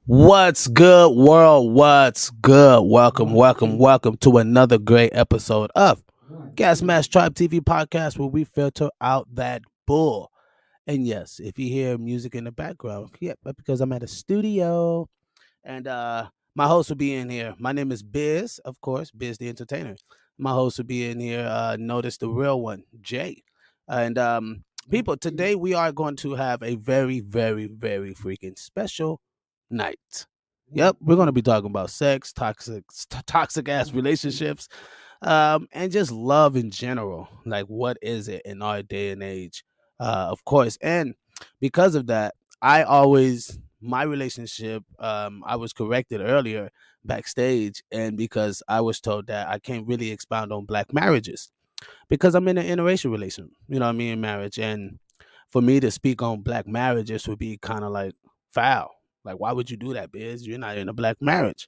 What's good, world? What's good? Welcome to another great episode of Gasmasktribe TV podcast, where we filter out that bull. And yes, if you hear music in the background, that's because I'm at a studio, and my host will be in here. My name is Biz, of course, Biz the Entertainer. My host will be in here. Notice the real one, Jay, and people. Today we are going to have a very, very, very freaking special night. Yep, we're going to be talking about sex, toxic ass relationships, and just love in general. Like, what is it in our day and age? Of course, and because of that, my relationship. I was corrected earlier backstage, and because I was told that I can't really expound on black marriages because I'm in an interracial relation. You know what I mean, marriage, and for me to speak on black marriages would be kind of like foul. Like, why would you do that, Biz? You're not in a black marriage.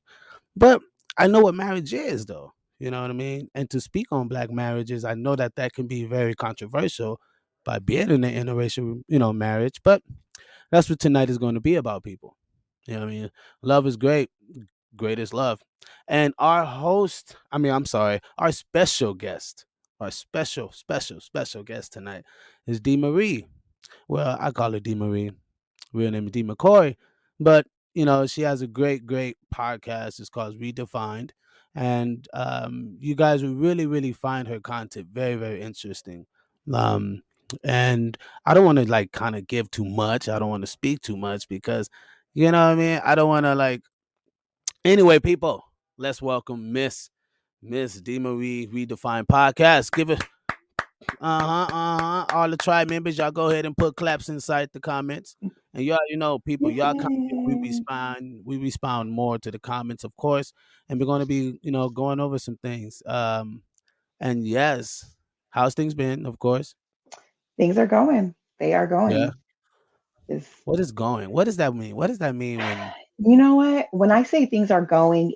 But I know what marriage is, though. You know what I mean? And to speak on black marriages, I know that that can be very controversial by being in an interracial, marriage. But that's what tonight is going to be about, people. You know what I mean? Love is great. Great is love. And our host, I'm sorry, our special guest, our special guest tonight is Dee Marie. Well, I call her Dee Marie. Real name is Dee McCoy. But, she has a great podcast. It's called Redefined. And you guys will really, really find her content very, very interesting. Um, and I don't want to like kind of give too much. I don't want to speak too much because, you know what I mean? I don't want to like. Anyway, people, let's welcome Miss Dee Marie Redefined podcast. Give it. All the tribe members, y'all go ahead and put claps inside the comments. And y'all, people, y'all comment, we respond more to the comments, of course. And we're gonna be, going over some things. And yes, how's things been, of course? Things are going. They are Yeah. going. It's, What is going? What does that mean? What does that mean when you know what? When I say things are going,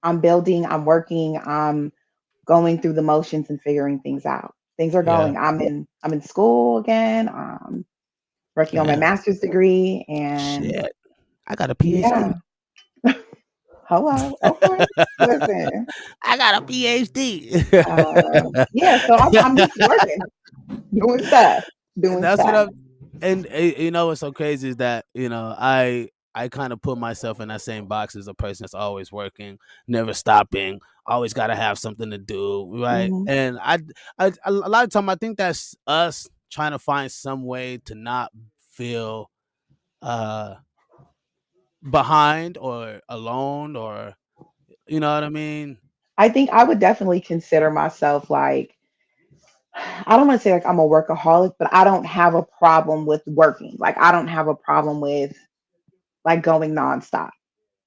I'm building, I'm working, I'm going through the motions and figuring things out. Things are yeah, going. I'm in school again. Working on my damn, master's degree, and shit. I got a yeah. PhD. Hello. Okay. Listen. I got a PhD. Yeah. So I'm just working, doing stuff, And doing that's what stuff. I'm. And what's so crazy is that I kind of put myself in that same box as a person that's always working, never stopping, always got to have something to do, right? Hmm. And I a lot of time I think that's us trying to find some way to not feel uh behind or alone, or you know what I mean? I think I would definitely consider myself like I don't want to say like I'm a workaholic, but I don't have a problem with working. Like I don't have a problem with like going nonstop.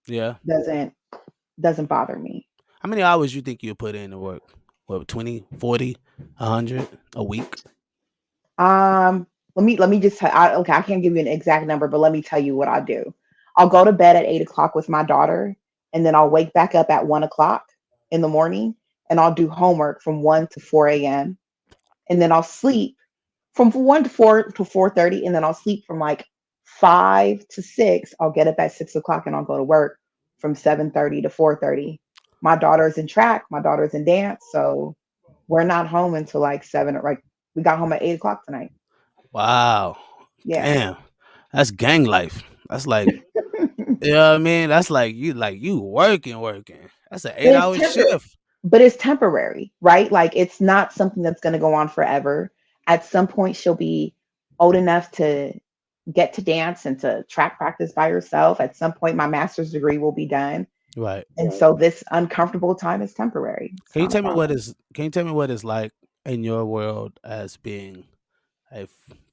Yeah. Doesn't doesn't bother me. How many hours you think you put in to work? What, 20, 40, 100 a week? Let me just okay, I can't give you an exact number, but let me tell you what I do. I'll go to bed at 8 o'clock with my daughter, and then I'll wake back up at 1 o'clock in the morning, and I'll do homework from 1 to 4 a.m. And then I'll sleep from 1 to 4 to 4:30, and then I'll sleep from like 5 to 6. I'll get up at 6 o'clock and I'll go to work from 7:30 to 4:30. My daughter's in track, my daughter's in dance, so we're not home until like 7 or like we got home at 8 o'clock tonight. Wow. Yeah. Damn. That's gang life. That's like, you know what I mean? That's like you working. That's an But eight it's hour temporary. shift. But it's temporary, right? Like it's not something that's going to go on forever. At some point, she'll be old enough to get to dance and to track practice by herself. At some point, my master's degree will be done. Right. And so this uncomfortable time is temporary. It's Can you not a tell me what problem. is can you tell me what it's like in your world as being a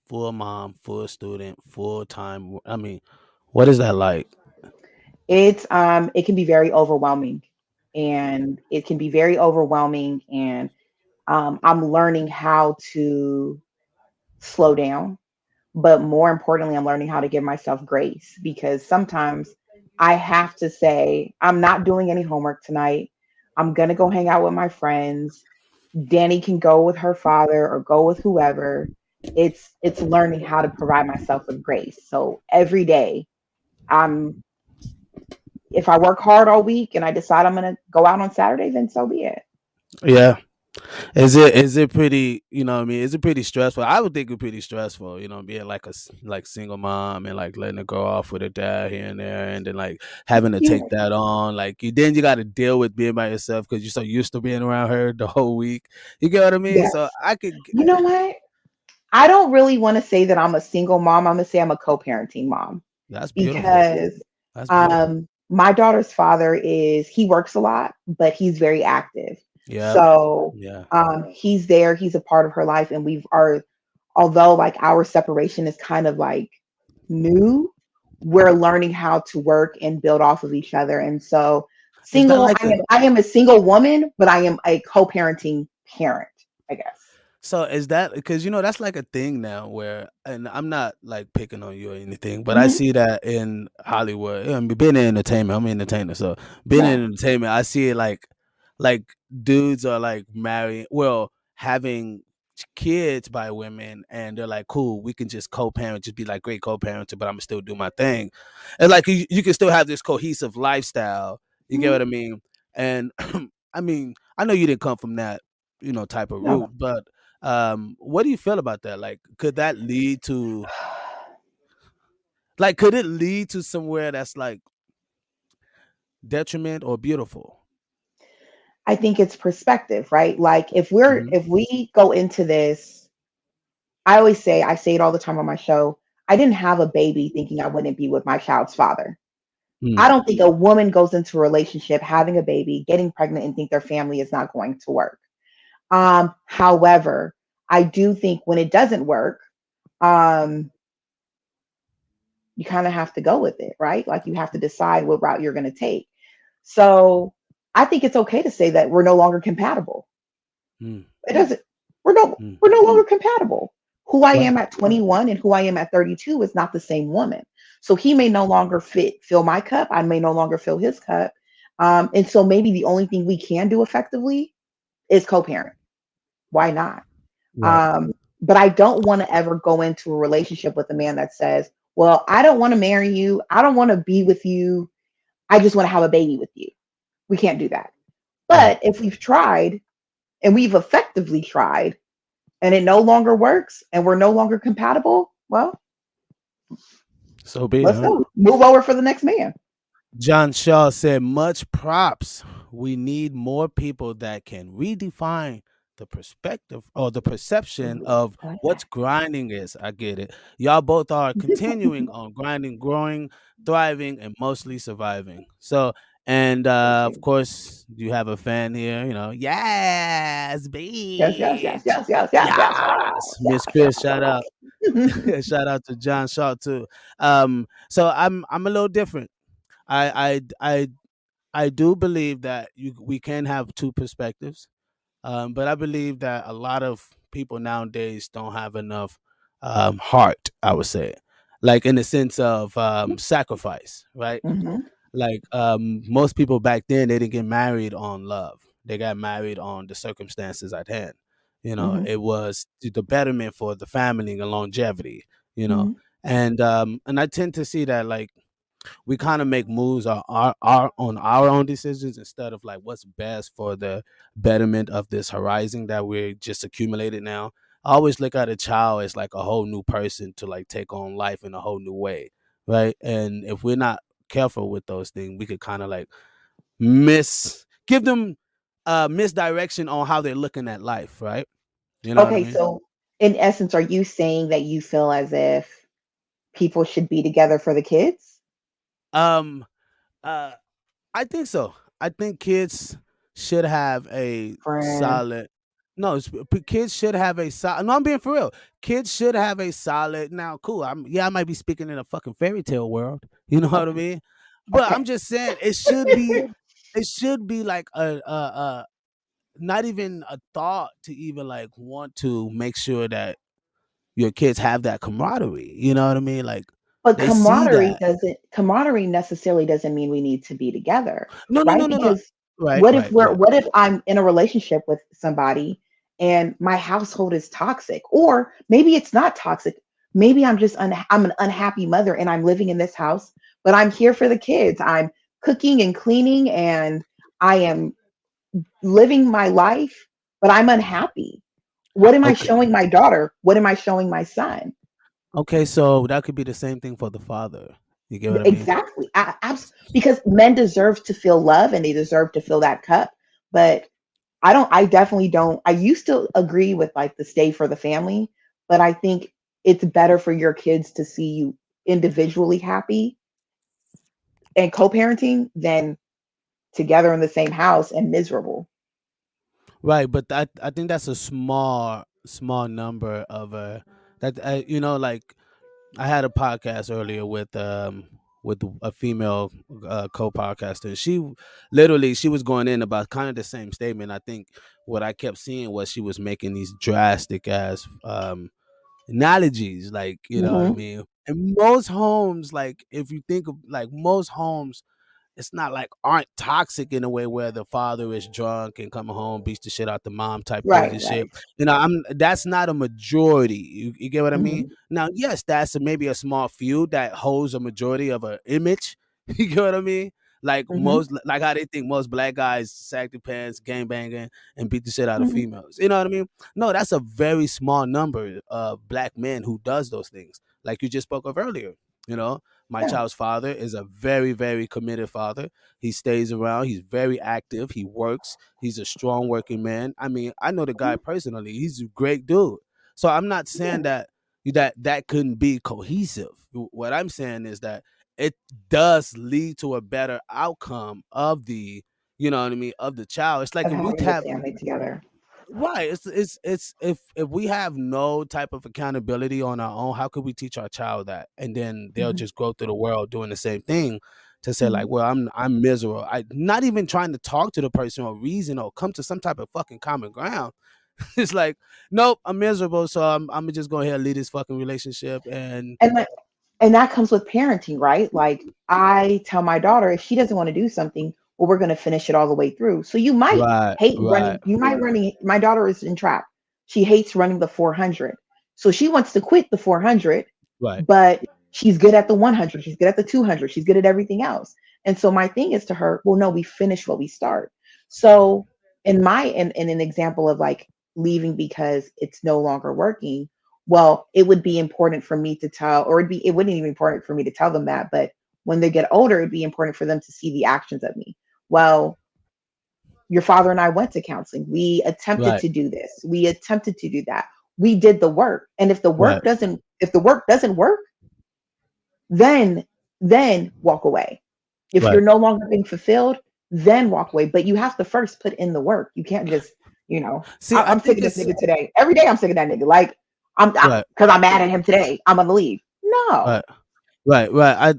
full mom, full student, full time? I mean, what is that like? It can be very overwhelming, and it can be very overwhelming, and I'm learning how to slow down. But more importantly, I'm learning how to give myself grace because sometimes I have to say, I'm not doing any homework tonight. I'm going to go hang out with my friends. Danny can go with her father or go with whoever. It's learning how to provide myself with grace. So every day I'm if I work hard all week and I decide I'm going to go out on Saturday, then so be it. Yeah. Is it pretty, what I mean, is it pretty stressful? I would think it's pretty stressful, being like like single mom and like letting it go off with her dad here and there, and then like having to Yeah. take that on. Like you got to deal with being by yourself because you're so used to being around her the whole week. You get what I mean? So Yes. I could. You know what? I don't really want to say that I'm a single mom. I'm going to say I'm a co-parenting mom That's beautiful. because That's beautiful. my daughter's father he works a lot, but he's very active. Yep. So Yeah. he's there. He's a part of her life. And although like our separation is kind of like new, we're learning how to work and build off of each other. And so Is that single, like a I am a single woman, but I am a co-parenting parent, I guess. So is that because that's like a thing now where, and I'm not like picking on you or anything, but I Hmm. see that in Hollywood. I mean, being in entertainment, I'm an entertainer, so being Yeah. in entertainment, I see it like dudes are like marrying, well, having kids by women, and they're like, cool, we can just co-parent, just be like great co-parenting, but I'm gonna still do my thing, and like you can still have this cohesive lifestyle. You get Hmm. what I mean? And I mean, I know you didn't come from that, type of No. route, but what do you feel about that? Like, could it lead to somewhere that's like detriment or beautiful? I think it's perspective, right? Like Hmm. if we go into this, I say it all the time on my show. I didn't have a baby thinking I wouldn't be with my child's father. I Mm. don't think a woman goes into a relationship having a baby, getting pregnant, and think their family is not going to work. However, I do think when it doesn't work, um, you kind of have to go with it, right? Like you have to decide what route you're going to take. So I think it's okay to say that we're no longer compatible. Mm. It doesn't. Mm. We're no longer compatible. Who I Right. am at 21 and who I am at 32 is not the same woman. So he may no longer fill my cup. I may no longer fill his cup. And so maybe the only thing we can do effectively is co-parent. Why not? Right. Um, but I don't want to ever go into a relationship with a man that says, well, I don't want to marry you. I don't want to be with you. I just want to have a baby with you. We can't do that. Right. But if we've tried and we've effectively tried and it no longer works and we're no longer compatible, well, So be it, let's huh? go. Move over for the next man. John Shaw said, much props. We need more people that can redefine the perspective or the perception Ooh, of I like what's grinding is. I get it. Y'all both are that. continuing on grinding, growing, thriving, and mostly surviving. So, and Thank of you. course, you have a fan here, yes, Yes, yes, yes, bitch. yes, yes, yes, yes, Yes, yes, Miss yes, Chris, shout out. yes. Shout out to John Shaw too. So I'm a little different. I I I I do believe that we can have two perspectives, but I believe that a lot of people nowadays don't have enough heart. I would say, like in the sense of sacrifice, right? Hmm. Like most people back then, they didn't get married on love. They got married on the circumstances at hand. Hmm. It was the betterment for the family and longevity. You know, Hmm. and I tend to see that like we kind of make moves on our own decisions instead of like what's best for the betterment of this horizon that we're just accumulated now. I always look at a child as like a whole new person to like take on life in a whole new way, right? And if we're not careful with those things, we could kind of like give them misdirection on how they're looking at life, right? You know what I Okay, mean? so in essence, are you saying that you feel as if people should be together for the kids? Um, uh, I think so. I think kids should have a Friend. solid. No, kids should have a solid. No, I'm being for real. Kids should have a solid. Now, cool. I might be speaking in a fucking fairy tale world. You know what I Okay. mean? But Okay. I'm just saying it should be. It should be like a not even a thought to even like want to make sure that your kids have that camaraderie. You know what I mean? Like But they see that. camaraderie necessarily doesn't mean we need to be together, No, no, right? no, no, no. Because Right, right, right. what if I'm in a relationship with somebody and my household is toxic? Or maybe it's not toxic. Maybe I'm an unhappy mother and I'm living in this house, but I'm here for the kids. I'm cooking and cleaning and I am living my life, but I'm unhappy. What am I Okay. showing my daughter? What am I showing my son? Okay, so that could be the same thing for the father. You get what I mean? Exactly. Because men deserve to feel love and they deserve to fill that cup. But I definitely don't. I used to agree with like the stay for the family, but I think it's better for your kids to see you individually happy and co parenting than together in the same house and miserable. Right, but I think that's a small number of that like I had a podcast earlier with a female co-podcaster. She was going in about kind of the same statement. I think what I kept seeing was she was making these drastic ass analogies, like, you know what I Hmm. mean? And most homes, like, if you think of like most homes, it's not like aren't toxic in a way where the father is drunk and coming home beats the shit out the mom type crazy Right, shit. right. I'm that's not a majority. You get what I mean? Hmm. Now, yes, that's maybe a small few that holds a majority of an image. You get what I mean? Like Hmm. like how they think most black guys sag their pants, gang banging, and beat the shit out of Hmm. females. You know what I mean? No, that's a very small number of black men who does those things, like you just spoke of earlier. You know, my Yeah. child's father is a very, very committed father. He stays around. He's very active. He works. He's a strong working man. I mean, I know the guy Mhm. personally. He's a great dude. So I'm not saying Yeah. that couldn't be cohesive. What I'm saying is that it does lead to a better outcome of the, you know what I mean, of the child. It's like Of if we having the have family together. right. It's if we have no type of accountability on our own, how could we teach our child that? And then they'll Hmm. just go through the world doing the same thing to say like, Hmm. well, I'm miserable. I not even trying to talk to the person or reason or come to some type of fucking common ground. It's like, nope, I'm miserable, so I'm just going ahead and leave this fucking relationship and And like, and that comes with parenting, right? Like I tell my daughter if she doesn't want to do something, well, we're going to finish it all the way through. So you might right, hate right, running. You might running. My daughter is in track. She hates running the 400. So she wants to quit the 400, right, but she's good at the 100. She's good at the 200. She's good at everything else. And so my thing is to her, well, no, we finish what we start. So in an example of like leaving because it's no longer working, well, it would be important for me to tell, or it wouldn't even be important for me to tell them that, but when they get older, it'd be important for them to see the actions of me. Well, your father and I went to counseling. We attempted right, to do this. We attempted to do that. We did the work. And right, if the work doesn't work, then walk away. If right. you're no longer being fulfilled, then walk away. But you have to first put in the work. You can't just, See, I I'm sick think of this it's nigga today. Every day I'm sick of that nigga. Like right, because I'm mad at him today. I'm gonna leave. No. right. Right, right.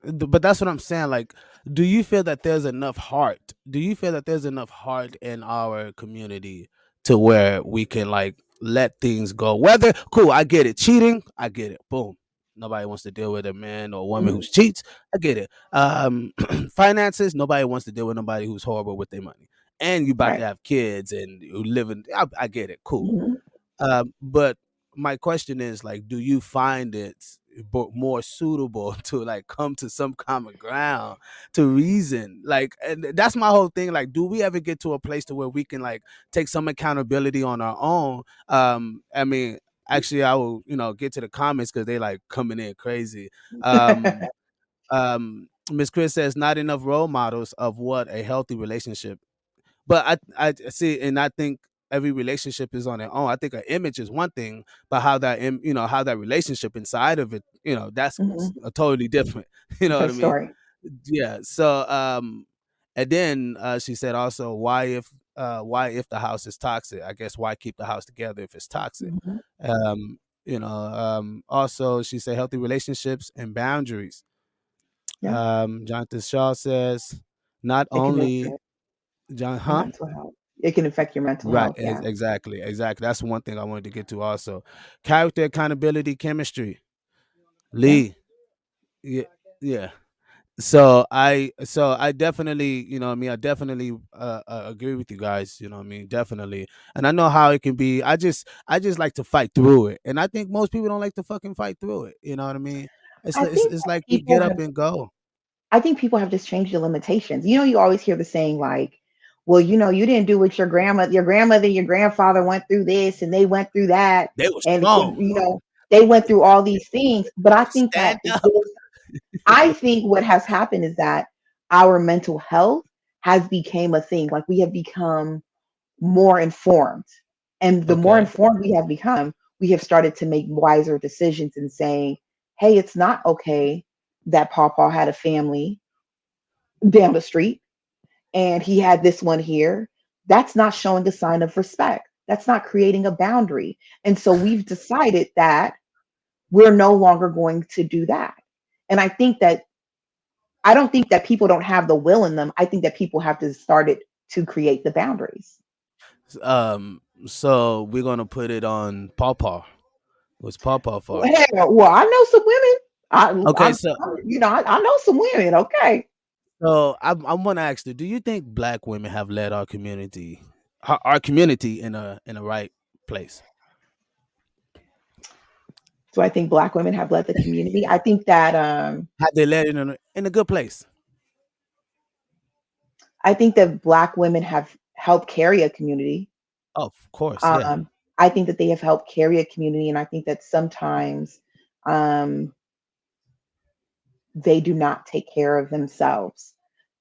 But that's what I'm saying. Like, do you feel that there's enough heart? Do you feel that there's enough heart in our community to where we can like let things go? Whether cool, I get it. Cheating, I get it. Boom. Nobody wants to deal with a man or a woman who Mhm. cheats. I get it. Finances, nobody wants to deal with nobody who's horrible with their money. And you about to Right. have kids and you live in. I get it. Cool. Mhm. But my question is like, do you find it more suitable to like come to some common ground to reason? Like, and that's my whole thing. Like, do we ever get to a place to where we can like take some accountability on our own? I mean, actually, I will, get to the comments because they like coming in crazy. Um, Miss Chris says not enough role models of what a healthy relationship, but I see, and I think every relationship is on their own. I think an image is one thing, but how that relationship inside of it, that's Mhm. a totally different. You know what Different I mean? story. Yeah. So, and then she said also, why if the house is toxic? I guess why keep the house together if it's toxic? Mhm. Also she said healthy relationships and boundaries. Yeah. Jonathan Shaw says not It can make only John, your huh? mental health. It can affect your mental Right, health. Yeah. exactly, exactly. That's one thing I wanted to get to also. Character, accountability, chemistry. Yeah. Lee, yeah, yeah. So I definitely, I definitely agree with you guys, what I mean, definitely. And I know how it can be. I just like to fight through it. And I think most people don't like to fucking fight through it, you know what I mean? I think It's that like we people get up have and go. I think people have just changed the limitations. You always hear the saying like, well, you didn't do what your grandmother, your grandfather went through this and they went through that. They were And, strong. they went through all these things. But I think Stand that up. I think what has happened is that our mental health has become a thing. Like we have become more informed. And the more Okay. informed we have become, we have started to make wiser decisions and saying, hey, it's not okay that Paw had a family down the street and he had this one here. That's not showing a sign of respect. That's not creating a boundary. And so we've decided that we're no longer going to do that. And I don't think that people don't have the will in them. I think that people have to start it to create the boundaries. So we're gonna put it on Pawpaw. What's Pawpaw Well, for? hell, well, I know some women. Okay, so I know some women. Okay. I'm gonna ask you, do you think black women have led our community in a right place? So I think black women have led the community. I think that Have they led it in a good place? black women have helped carry a community. Oh, of course, yeah. Um, I think that they have helped carry a community, and I think that sometimes um, they do not take care of themselves,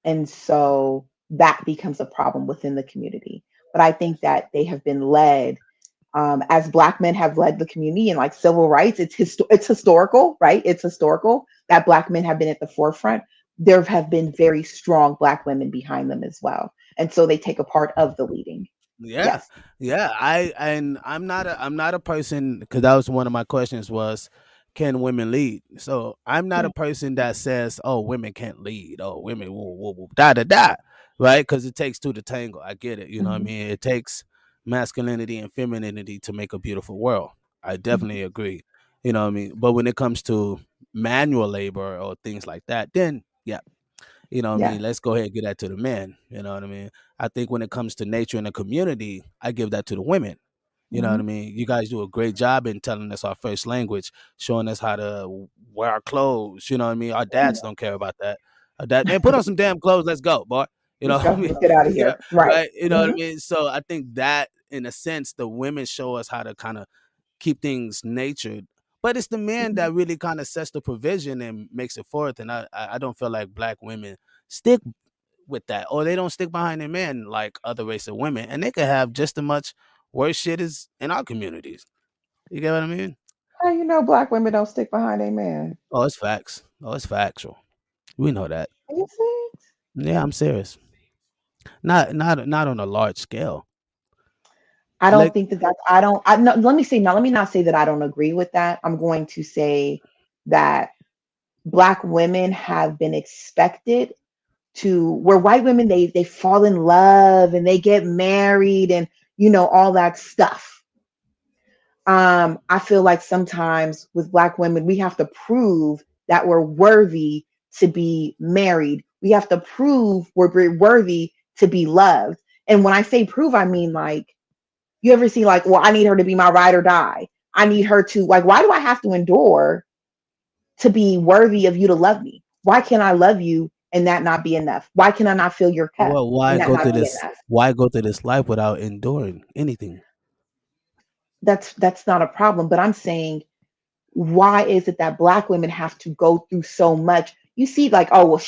and so that becomes a problem within the community. But I think that they have been led as black men have led the community and like civil rights. It's historical, right? It's historical that black men have been at the forefront. There have been very strong black women behind them as well, and so they take a part of the leading. Yeah, Yes. yeah. I'm not a person because that was one of my questions was, can women lead? So I'm not Yeah. a person that says, oh, women can't lead. Oh, women woo, woo, woo, da da da, right? Because it takes two to tango. I get it. You know what I Mhm, mean? It takes masculinity and femininity to make a beautiful world. I mhm. definitely agree. You know what I mean? But when it comes to manual labor or things like that, then yeah, you know what I Yeah. mean? Let's go ahead and get that to the men. You know what I mean? I think when it comes to nature and the community, I give that to the women. You know what I Mhm. mean? You guys do a great job in telling us our first language, showing us how to wear our clothes. You know what I mean? Our dads don't care about that. Our dad, man, put on some damn clothes. Let's go, boy. You know Let's what I go. mean? Let's get out of Yeah, here. Right. right. You know what I Mhm. mean? So I think that, in a sense, the women show us how to kind of keep things natured. But it's the man Mhm. that really kind of sets the provision and makes it forth. And I don't feel like black women stick with that, or they don't stick behind their men like other race of women, and they could have just as much worse shit as in our communities. You get what I mean? How you know black women don't stick behind a man? Oh, it's facts. Oh, it's factual. We know that. You see? Yeah, I'm serious. Not on a large scale. I don't Like, think that that's I don't I no, let me say no, let me not say that I don't agree with that. I'm going to say that black women have been expected to where white women they fall in love and they get married and all that stuff. I feel like sometimes with black women we have to prove that we're worthy to be married. We have to prove we're worthy to be loved. And when I say prove, I mean like you ever see like, well, I need her to be my ride or die. I need her to like, why do I have to endure to be worthy of you to love me? Why can't I love you and that not be enough? Why can I not feel your cup well, and that not be enough? why go through this life without enduring anything? That's not a problem. But I'm saying, why is it that black women have to go through so much? You see, like, oh well,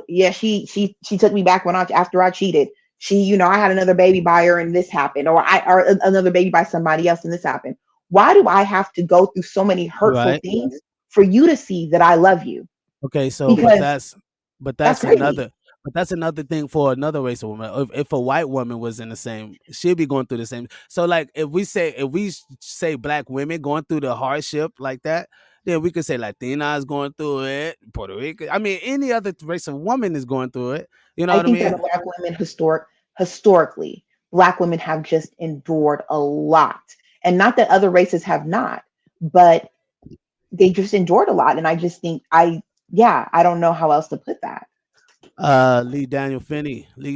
yeah, she took me back when after I cheated. I had another baby by her and this happened, or another baby by somebody else and this happened. Why do I have to go through so many hurtful Right. things for you to see that I love you? Okay, so Because but that's crazy. that's another thing for another race of woman. If a white woman was in the same, she'd be going through the same. So like if we say black women going through the hardship like that, then we could say Latinas going through it, Puerto Rican. I mean, any other race of woman is going through it. You know I what I think that mean? black women historically, black women have just endured a lot. And not that other races have not, but they just endured a lot. And I just think I don't know how else to put that. Lee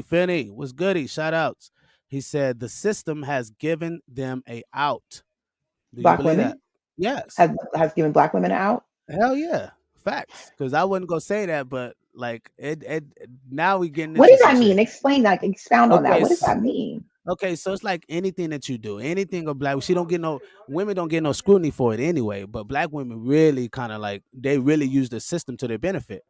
Finney was goody. Shout outs. He said the system has given them a out. Do you Black believe that? women Yes. has given black women out. Hell yeah. facts. Because I wasn't gonna say that, but like now we getting What into does some that shit. mean? Explain that. Expound on that. Okay, What does that mean? okay, so it's like anything that you do, anything a black, she don't get no, women don't get no scrutiny for it anyway. But black women really kind of like they really use the system to their benefit.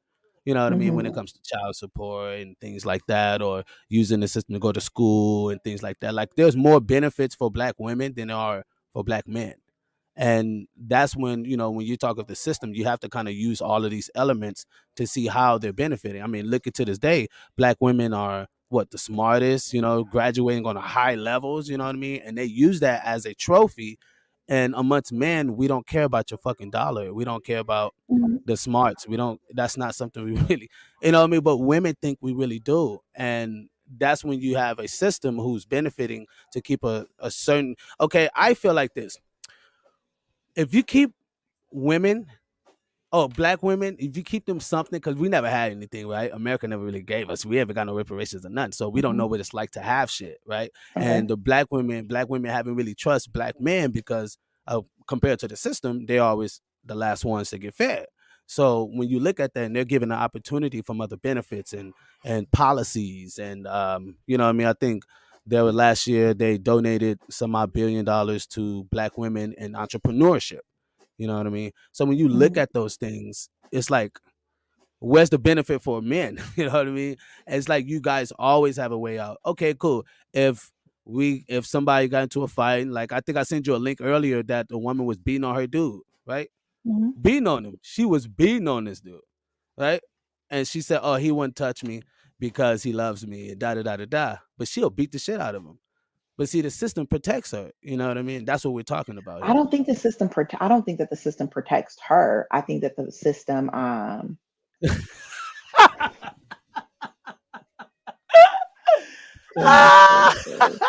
You know what I mean? When it Hmm. comes to child support and things like that, or using the system to go to school and things like that. Like there's more benefits for black women than there are for black men. And that's when, when you talk of the system, you have to kind of use all of these elements to see how they're benefiting. I mean, look at to this day, black women are what the smartest, graduating on a high levels, you know what I mean? And they use that as a trophy. And amongst men, we don't care about your fucking dollar. We don't care about Hmm. the smarts. We don't, that's not something we really, what I mean? But women think we really do. And that's when you have a system who's benefiting to keep a certain, okay, I feel like this. If you keep women, black women, if you keep them something, because we never had anything, right? America never really gave us. We haven't got no reparations or nothing, so we don't Hmm. know what it's like to have shit, right? And Okay. the black women haven't really trust black men because compared to the system, they're always the last ones to get fed. So when you look at that, and they're given an opportunity from other benefits and policies, and you know what I mean? I think there was last year they donated some odd $1 billion to black women in entrepreneurship. You know what I mean? So when you look Hmm. at those things, it's like, where's the benefit for men? You know what I mean? It's like you guys always have a way out. Okay, cool. If if somebody got into a fight, like I think I sent you a link earlier that the woman was beating on her dude, right? Hmm. Beating on him. She was beating on this dude, right? And she said, "Oh, he wouldn't touch me because he loves me," and da da da da da. But she'll beat the shit out of him. But see, the system protects her. You know what I mean? That's what we're talking about I here. don't think the system. I don't think that the system protects her. I think that the system. Goodness gracious.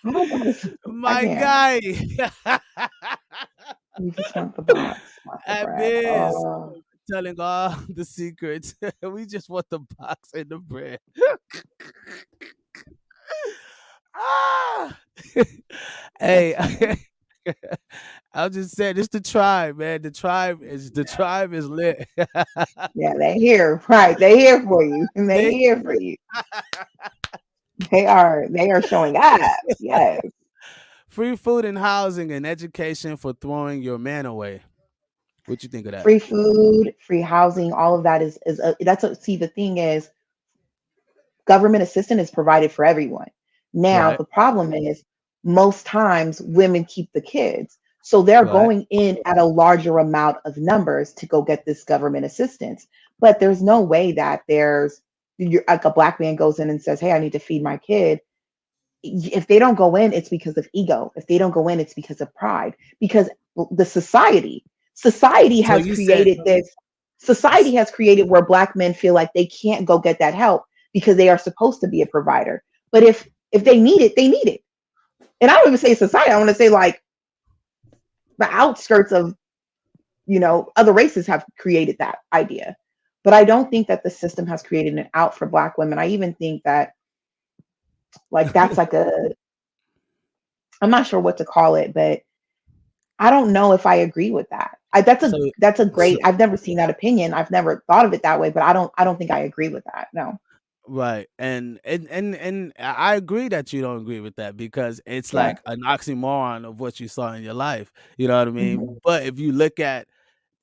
I don't think this. I My can't. guy. You just want the box, not the bread. Abyss Oh, telling all the secrets. We just want the box and the bread. Ah! Hey, that's funny. I'll just say this: the tribe, man. The tribe is lit. Yeah, they here, right? They here for you. They They here for you. They are showing up. Yes. free food and housing and education for throwing your man away. What you think of that? Free food, free housing, all of that is that's what, see, the thing is government assistance is provided for everyone. Now, Right, the problem is most times women keep the kids. So they're right. going in at a larger amount of numbers to go get this government assistance. But there's no way that like a black man goes in and says, "Hey, I need to feed my kid." If they don't go in, it's because of ego. If they don't go in, it's because of pride. Because the society So has you said, created this. Society has created where black men feel like they can't go get that help because they are supposed to be a provider. But if they need it, they need it. And I don't even say society. I want to say like the outskirts of other races have created that idea. But I don't think that the system has created an out for black women. I even think that like that's like a I'm not sure what to call it, but I don't know if I agree with that. That's so, a so great. I've never seen that opinion. I've never thought of it that way, but I don't think I agree with that. No. right, and I agree that you don't agree with that because it's Yeah. like an oxymoron of what you saw in your life. You know what I Hmm. mean? But if you look at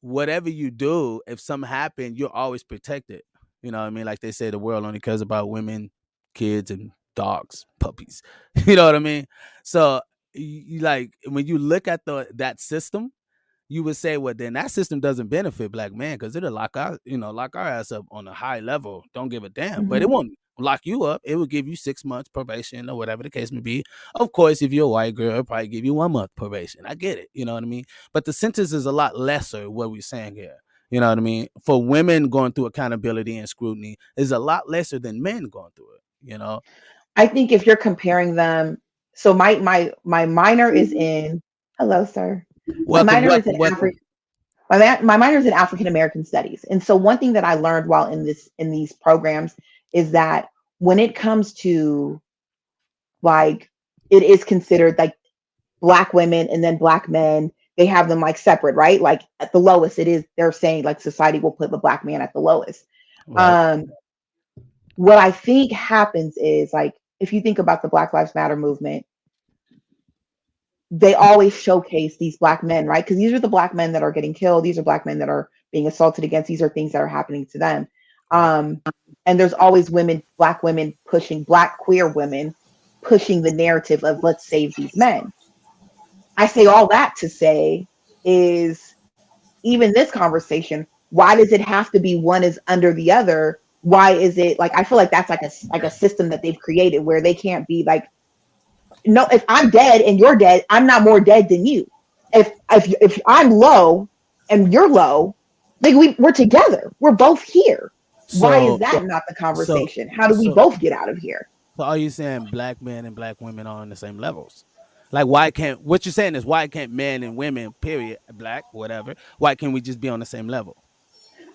whatever you do, if something happened, you're always protected. You know what I mean? Like they say, the world only cares about women, kids, and dogs, puppies. You know what I mean? So you like when you look at that system, you would say, well, then that system doesn't benefit black men because it'll lock our ass up on a high level. Don't give a damn. But it Hmm. won't lock you up. It will give you 6 months probation or whatever the case may be. Of course, if you're a white girl, it'll probably give you 1 month probation. I get it. You know what I mean? But the sentence is a lot lesser, what we're saying here. You know what I mean? For women going through accountability and scrutiny is a lot lesser than men going through it. I think if you're comparing them, so my minor is in. Hello, sir. My Welcome, minor is in welcome, welcome. my minor is in African American studies, and so one thing that I learned while in these programs is that when it comes to like it is considered like black women and then black men, they have them like separate, right? Like at the lowest, it is they're saying like society will put the black man at the lowest. Right. Um, what I think happens is like if you think about the Black Lives Matter movement, they always showcase these black men, right? Because these are the black men that are getting killed. These are black men that are being assaulted against. These are things that are happening to them. Right. Um, and there's always women, black women pushing, black queer women pushing the narrative of let's save these men. I say all that to say is even this conversation, why does it have to be one is under the other? Why is it like I feel like that's like a system that they've created where they can't be like, no, if I'm dead and you're dead, I'm not more dead than you. If I'm low and you're low, like we're together. We're both here. Why is So that not the so conversation? How do we so both get out of here? so are you saying black men and black women are on the same levels? Like why can't what you're saying is why can't men and women, period, black, whatever, why can't we just be on the same level?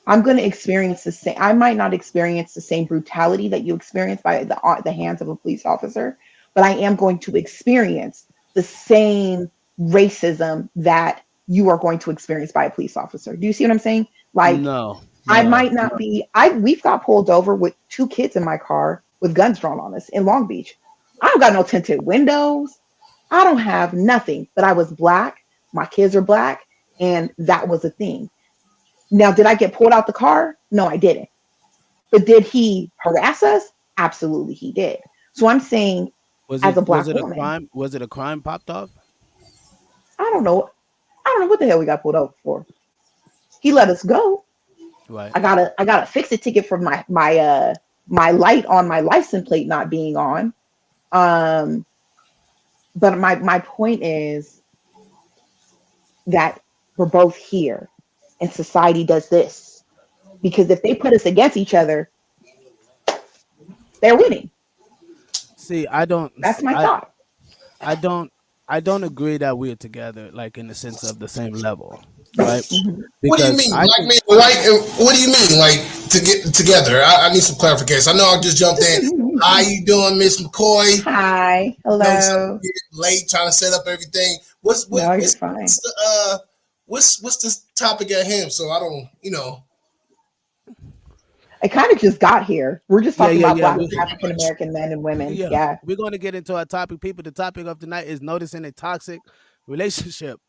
I'm going to experience the same. I might not experience the same brutality that you experience by the hands of a police officer, but I am going to experience the same racism that you are going to experience by a police officer. Do you see what I'm saying? Like No, I no. might not be. I we've got pulled over with two kids in my car with guns drawn on us in Long Beach. I don't got no tinted windows. I don't have nothing. But I was black. My kids are black, and that was a thing. Now, did I get pulled out the car? No, I didn't. But did he harass us? Absolutely, he did. So I'm saying, as a Was black it a woman, crime? Was it a crime popped off? I don't know. I don't know what the hell we got pulled over for. He let us go. Right. I got a fix it ticket for my light on my license plate not being on. Um, but my point is that we're both here, and society does this because if they put us against each other, they're winning. See, I don't That's my I thought. I don't I don't agree that we're together like in the sense of the same level, right? Mhm. What do you Because mean, I black think men and white? What do you mean, like to get together? I need some clarification. I know I just jumped in. How you doing, Miss McCoy? Hi, Know something hello. late, trying to set up everything. What's what, No, you're what's fine. the what's the topic at hand? So I don't, you know. I kind of just got here. We're just yeah, talking yeah, about yeah. Black African American men and women. Yeah, Yeah. we're going to get into our topic, people. The topic of tonight is noticing a toxic relationship.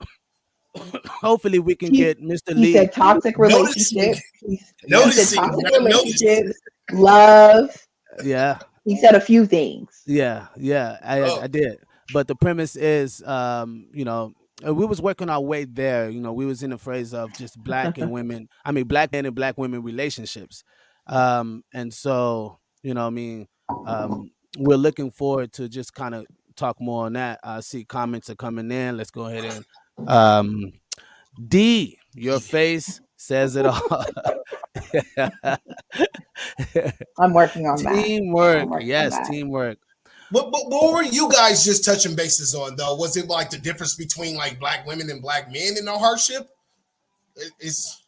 Hopefully, we can He get Mr. he Lee. said toxic Noticing, relationships. He said Yes, noticing, toxic not noticing. relationships, love. yeah, He said a few things. yeah, yeah. Oh, I did, but the premise is, we was working our way there. We was in the phrase of just black and women. I mean, black men and black women relationships, and so I mean, we're looking forward to just kind of talk more on that. I see comments are coming in. Let's go ahead and um, D, your face says it all. I'm working on that. I'm Teamwork, working on yes, that. teamwork. what were you guys just touching bases on though? Was it like the difference between like black women and black men in the hardship? It's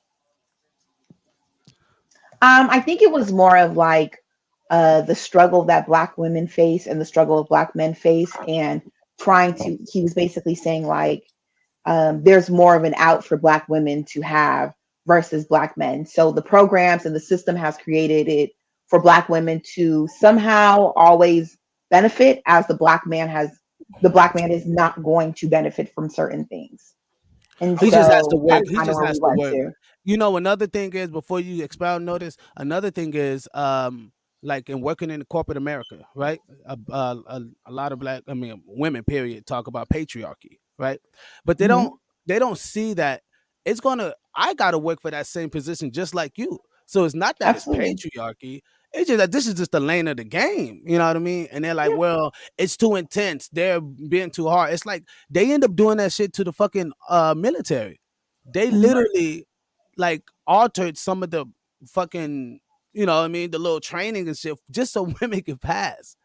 I think it was more of like the struggle that Black women face and the struggle of Black men face, and trying to. He was basically saying like there's more of an out for Black women to have versus Black men. So the programs and the system has created it for Black women to somehow always benefit, as the Black man is not going to benefit from certain things. And He just has to so work. that's He kind of just where we has to went work. to. Another thing is before you expound notice, another thing is like in working in corporate America, right? A lot of black, I mean women, period, talk about patriarchy, right? But Hmm. they don't see that I gotta work for that same position just like you. So it's not that it's Absolutely. patriarchy. It's just that this is just the lane of the game. You know what I mean? And they're like, Yeah. well, it's too intense. They're being too hard. It's like they end up doing that shit to the fucking military. They Hmm. literally like altered some of the fucking, what I mean, the little training and shit just so women can pass.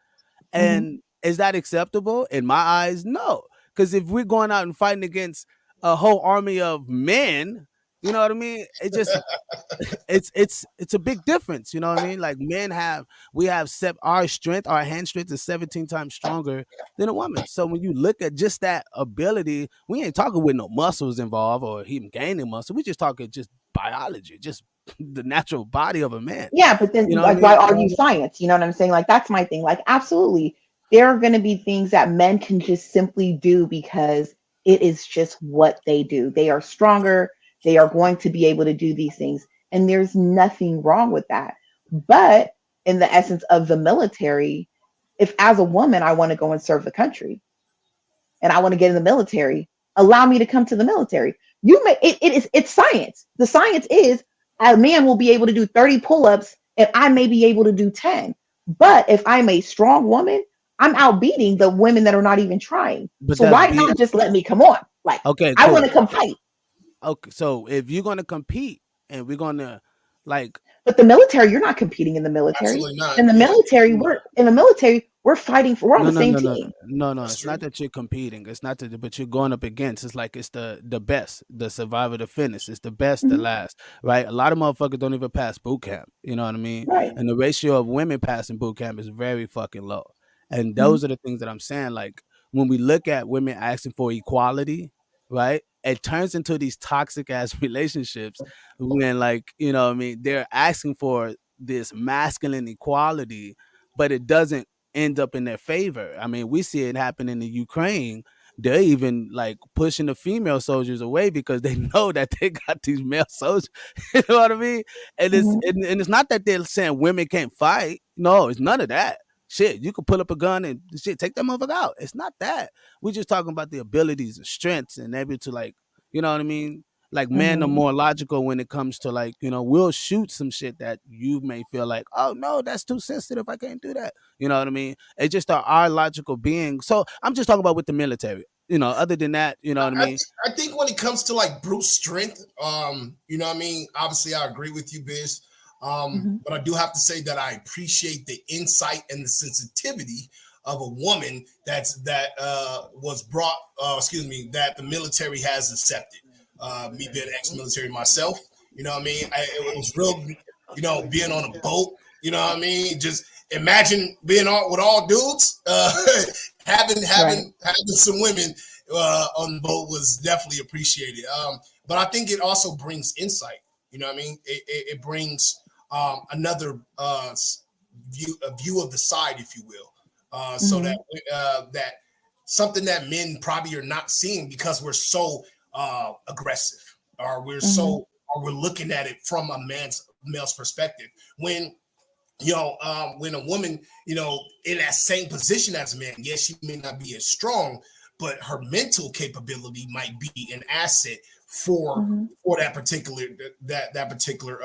Hmm. And is that acceptable? In my eyes, no. Because if we're going out and fighting against a whole army of men, You know what I mean? It just it's a big difference. You know what I mean? Like we have our strength, our hand strength is 17 times stronger than a woman. So when you look at just that ability, we ain't talking with no muscles involved or him gaining muscle. We just talking just biology, just the natural body of a man. Yeah, but then You know what I like why mean? argue science? You know what I'm saying? Like that's my thing. Like absolutely. There are going to be things that men can just simply do because it is just what they do. They are stronger. They are going to be able to do these things. And there's nothing wrong with that. But in the essence of the military, if as a woman I want to go and serve the country and I want to get in the military, allow me to come to the military. It's science. The science is a man will be able to do 30 pull-ups and I may be able to do 10. But if I'm a strong woman, I'm outbeating the women that are not even trying. But so why not just let me come on? Like, okay, I cool. want to compete. Okay, so if you're gonna compete and we're gonna like, but the military, you're not competing in the military. Absolutely not. In the military, we're fighting for on the same team. No, it's not that you're competing. It's not that, but you're going up against. It's like it's the best, the survivor, the fittest. It's the best, the last, right? A lot of motherfuckers don't even pass boot camp. You know what I mean? Right. And the ratio of women passing boot camp is very fucking low. And those are the things that I'm saying. Like when we look at women asking for equality, right? It turns into these toxic ass relationships when, like, you know what I mean, they're asking for this masculine equality, but it doesn't end up in their favor. I mean, we see it happen in the Ukraine. They're even like pushing the female soldiers away because they know that they got these male soldiers. You know what I mean? And it's not that they're saying women can't fight. No, it's none of that. Shit, you can pull up a gun and shit, take that motherfucker out. It's not that. We're just talking about the abilities and strengths and able to, like, you know what I mean? Like men are more logical when it comes to, like, you know, we'll shoot some shit that you may feel like, oh no, that's too sensitive. I can't do that. You know what I mean? It's just our logical being. So I'm just talking about with the military. You know, other than that, you know what I mean? I think when it comes to like brute strength, you know what I mean? Obviously, I agree with you, Biz. But I do have to say that I appreciate the insight and the sensitivity of a woman that was brought, that the military has accepted. Me being ex-military myself, you know what I mean? It was real, you know, being on a boat, you know what I mean? Just imagine being with all dudes, having some women on the boat was definitely appreciated. But I think it also brings insight, you know what I mean? It brings another view of the side, if you will, so that that something that men probably are not seeing because we're so aggressive, or we're looking at it from a male's perspective. When when a woman, you know, in that same position as a man, yes, she may not be as strong, but her mental capability might be an asset for that particular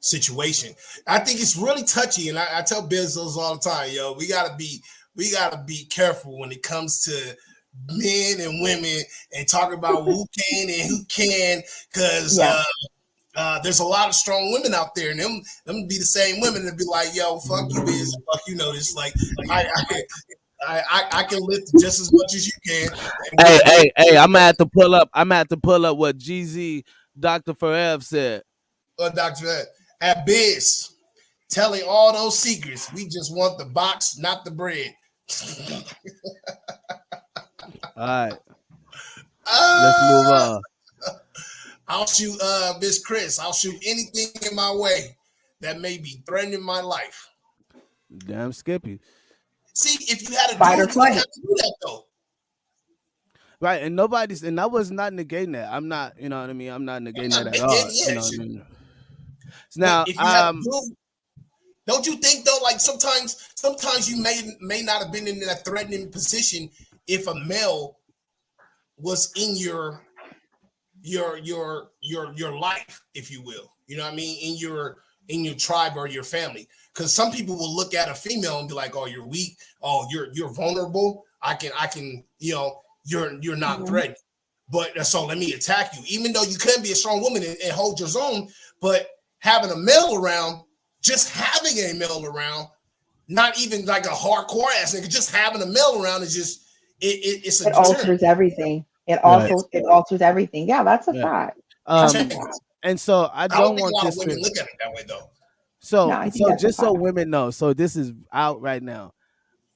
situation. I think it's really touchy, and I tell Bezos all the time, yo, we gotta be careful when it comes to men and women and talk about who can and who can, because there's a lot of strong women out there, and them be the same women that be like, yo, fuck you, Biz, fuck you know this. Like I can lift just as much as you can. Hey, I'm gonna have to pull up what GZ Dr. Forever said. Dr. At Biz, telling all those secrets. We just want the box, not the bread. All right. Let's move on. I'll shoot Miss Chris. I'll shoot anything in my way that may be threatening my life. Damn Skippy. See, if you had a fight or flight, have to do that though. Right, and I was not negating that. I'm not, you know what I mean? I'm not negating that at all. You know what I mean? So now, if you have to do, don't you think though? Like sometimes you may not have been in that threatening position if a male was in your life, if you will. You know what I mean? In your tribe or your family. Because some people will look at a female and be like, "Oh, you're weak. Oh, you're vulnerable. I can, you know, you're not threatened. But so let me attack you." Even though you can be a strong woman and hold your own, but having a male around, just having a male around, not even like a hardcore ass nigga, just having a male around is just it alters everything. It alters everything. Yeah, that's a fact. And so I I don't don't think a want lot of this women to. look at it that way, though. No, So I think so that's a just so fact. women know, so this is out right now.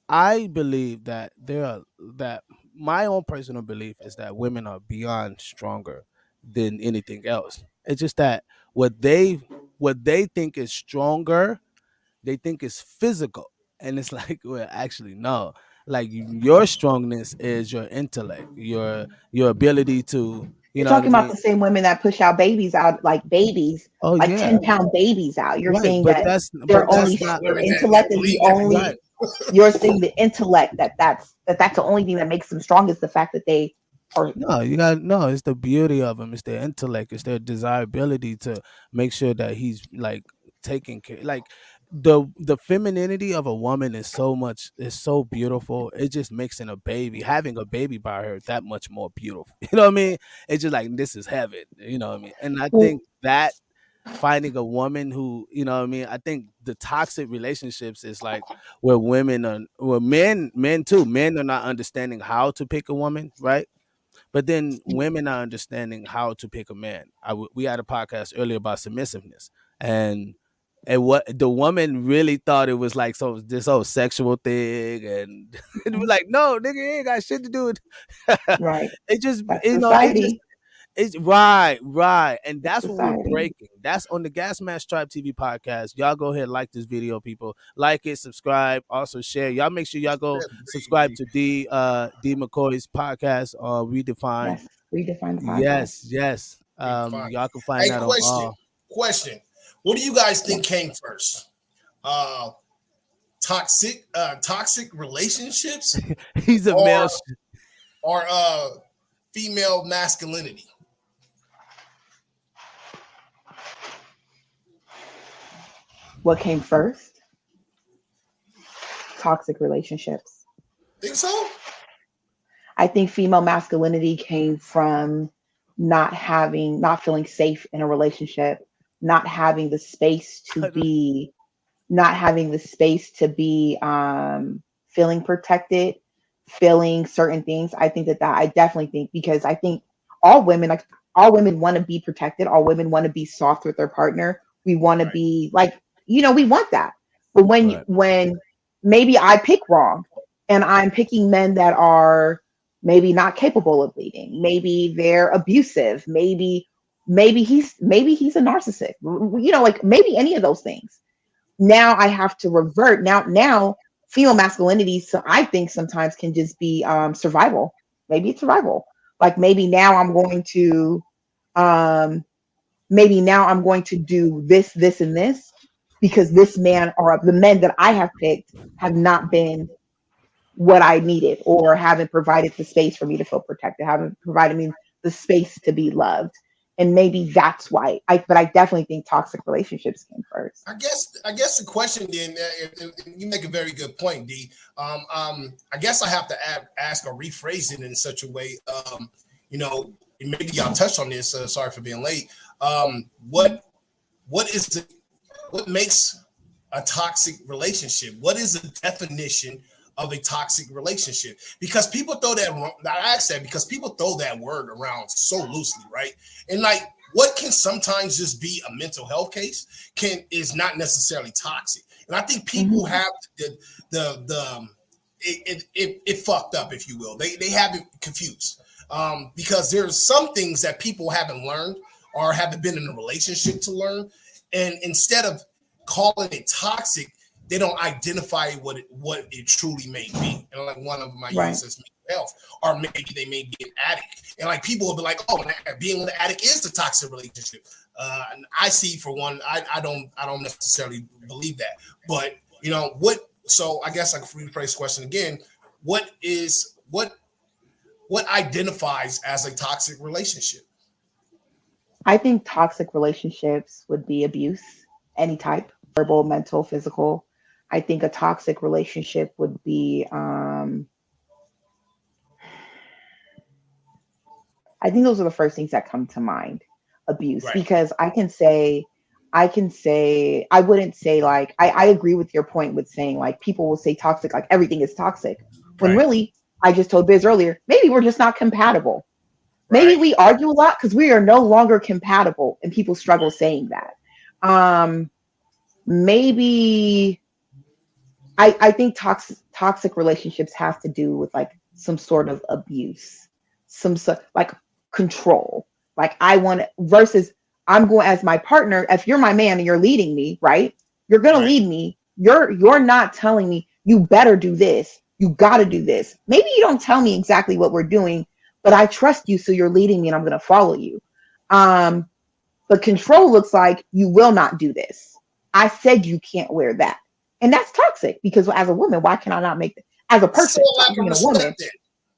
I believe that that my own personal belief is that women are beyond stronger than anything else. It's just that what they what they think is stronger, they think is physical. And it's like, well, actually no. Like your strongness is your intellect, your ability to, you You're know what I talking about mean? the same women that push out babies out like babies, Oh like yeah. 10-pound babies out. You're Right. saying But that but they're that's only About not their women intellect that is the believe that. right. only. You're saying the intellect that's the only thing that makes them strong is the fact that they are. No, you got no. It's the beauty of him. It's their intellect. It's their desirability to make sure that he's like taking care. Like the femininity of a woman is so much. Is so beautiful. It just makes having a baby by her that much more beautiful. You know what I mean? It's just like this is heaven. You know what I mean? And I Well, think that finding a woman who, you know what I mean, I think the toxic relationships is like where women are, where men too, men are not understanding how to pick a woman, right? But then women are understanding how to pick a man. We had a podcast earlier about submissiveness, and what the woman really thought it was like so this whole sexual thing, and it was like, no, nigga, it ain't got shit to do with. right. It just, That's you know, it just society. it's right, right, and That's that's what we're society. breaking. That's on the Gasmasktribe TV podcast. Y'all go ahead, like this video, people. Like it, subscribe, also share. Y'all make sure y'all go subscribe Baby. to D McCoy's podcast, Redefined. Yes. Redefine the podcast. Yes, yes. Fine. Y'all can find Hey, that on question. all. Question. What do you guys Yeah. think came first? Uh toxic relationships He's a male. or or female masculinity? What came first? Toxic relationships. Think so? I think female masculinity came from not feeling safe in a relationship, not having the space to be, not having the space to be feeling protected, feeling certain things. I think that I definitely think because I think all women, like all women want to be protected, all women want to be soft with their partner. We want to Right. be like, we want that. But Right. when maybe I pick wrong and I'm picking men that are maybe not capable of leading, maybe they're abusive, maybe he's a narcissist, like maybe any of those things. Now I have to revert. Now female masculinity, so I think sometimes can just be survival. Maybe it's survival. Like um maybe now I'm going to do this and this because this man or the men that I have picked have not been what I needed or haven't provided the space for me to feel protected, haven't provided me the space to be loved. And maybe that's why but I definitely think toxic relationships came first. I guess the question then, if you make a very good point, D. I guess I have to ask or rephrase it in such a way. You know, maybe y'all touched on this. Sorry for being late. What is it? What makes a toxic relationship? What is the definition of a toxic relationship? Because people throw that. I ask that because people throw that word around so loosely, right? And like, what can sometimes just be a mental health case is not necessarily toxic. And I think people have it fucked up, if you will. They have it confused because there's some things that people haven't learned or haven't been in a relationship to learn, and instead of calling it toxic, they don't identify what it truly may be. And like one of them I Right. use as mental health, or maybe they may be an addict. And like people will be like, "Oh, being an addict is the toxic relationship." And I see, for one, I don't necessarily believe that. But what? So I guess I can rephrase the question again. What identifies as a toxic relationship? I think toxic relationships would be abuse, any type, verbal, mental, physical. I think a toxic relationship would be, I think those are the first things that come to mind. Abuse, Right. because I wouldn't say like, I agree with your point with saying like people will say toxic, like everything is toxic. When Right. really, I just told Biz earlier, maybe we're just not compatible. Maybe we argue a lot because we are no longer compatible, and people struggle saying that. Maybe I think toxic relationships have to do with like some sort of abuse, some sort like control. Like I want versus I'm going as my partner. If you're my man and you're leading me, right? You're gonna lead me. You're not telling me you better do this. You got to do this. Maybe you don't tell me exactly what we're doing, but I trust you, so you're leading me, and I'm going to follow you. But control looks like you will not do this. I said you can't wear that, and that's toxic because as a woman, why can I not make that? As a person, so being a woman,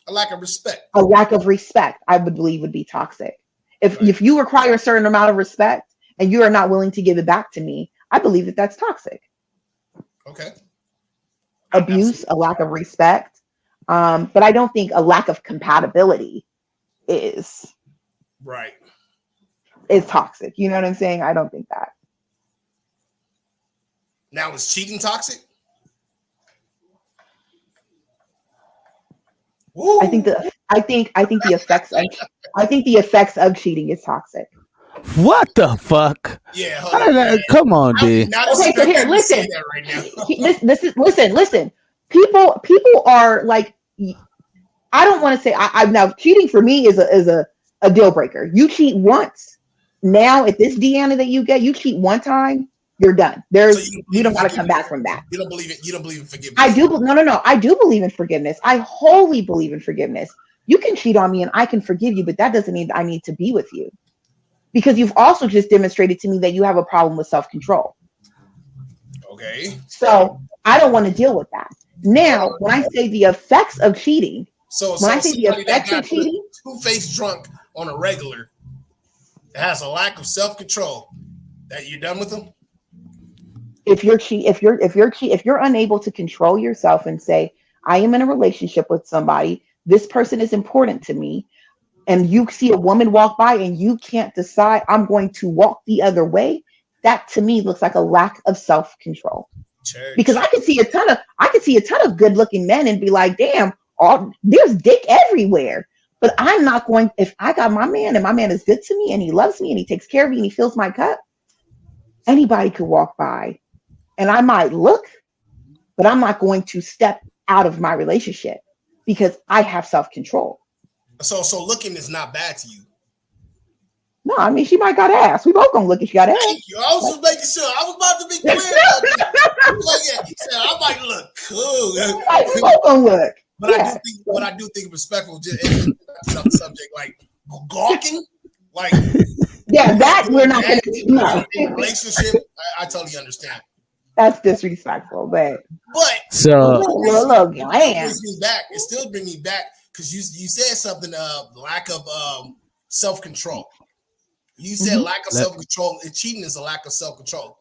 a lack of respect. A lack of respect, I would believe, would be toxic. If you require a certain amount of respect and you are not willing to give it back to me, I believe that that's toxic. Okay. Abuse, a lack of respect, but I don't think a lack of compatibility is toxic. You know what I'm saying? I don't think that. Now, is cheating toxic? Woo. I think the effects of cheating is toxic. What the fuck? Yeah, come on, dude. Okay, so here, listen. Listen. People are like, I don't want to say I now cheating for me is a deal breaker. You cheat once. Now at this Deanna that you get, you cheat one time, you're done. You don't got to come back from that. You don't believe it. You don't believe in forgiveness. I do. No. I do believe in forgiveness. I wholly believe in forgiveness. You can cheat on me and I can forgive you, but that doesn't mean I need to be with you. Because you've also just demonstrated to me that you have a problem with self-control. Okay. So I don't want to deal with that. Now, when I say the effects of cheating, two-faced drunk on a regular that has a lack of self-control, that you're done with them. If you're unable to control yourself and say, I am in a relationship with somebody, this person is important to me, and you see a woman walk by and you can't decide, I'm going to walk the other way, that to me looks like a lack of self-control. Because I can see a ton of good-looking men and be like, damn, there's dick everywhere. But I'm not going, if I got my man and my man is good to me and he loves me and he takes care of me and he fills my cup, anybody could walk by and I might look, but I'm not going to step out of my relationship because I have self-control. So looking is not bad to you. No, I mean, she might got ass. We both gonna look if she got ass. Thank you. I was just making sure. I was about to be clear. You said I might look cool. We both gonna look. But I do think respectful. Just some subject like gawking, like that we're not gonna do. Relationship. I totally understand. That's disrespectful, but so it still brings me back because you said something lack of self-control. You said lack of self-control, and cheating is a lack of self-control.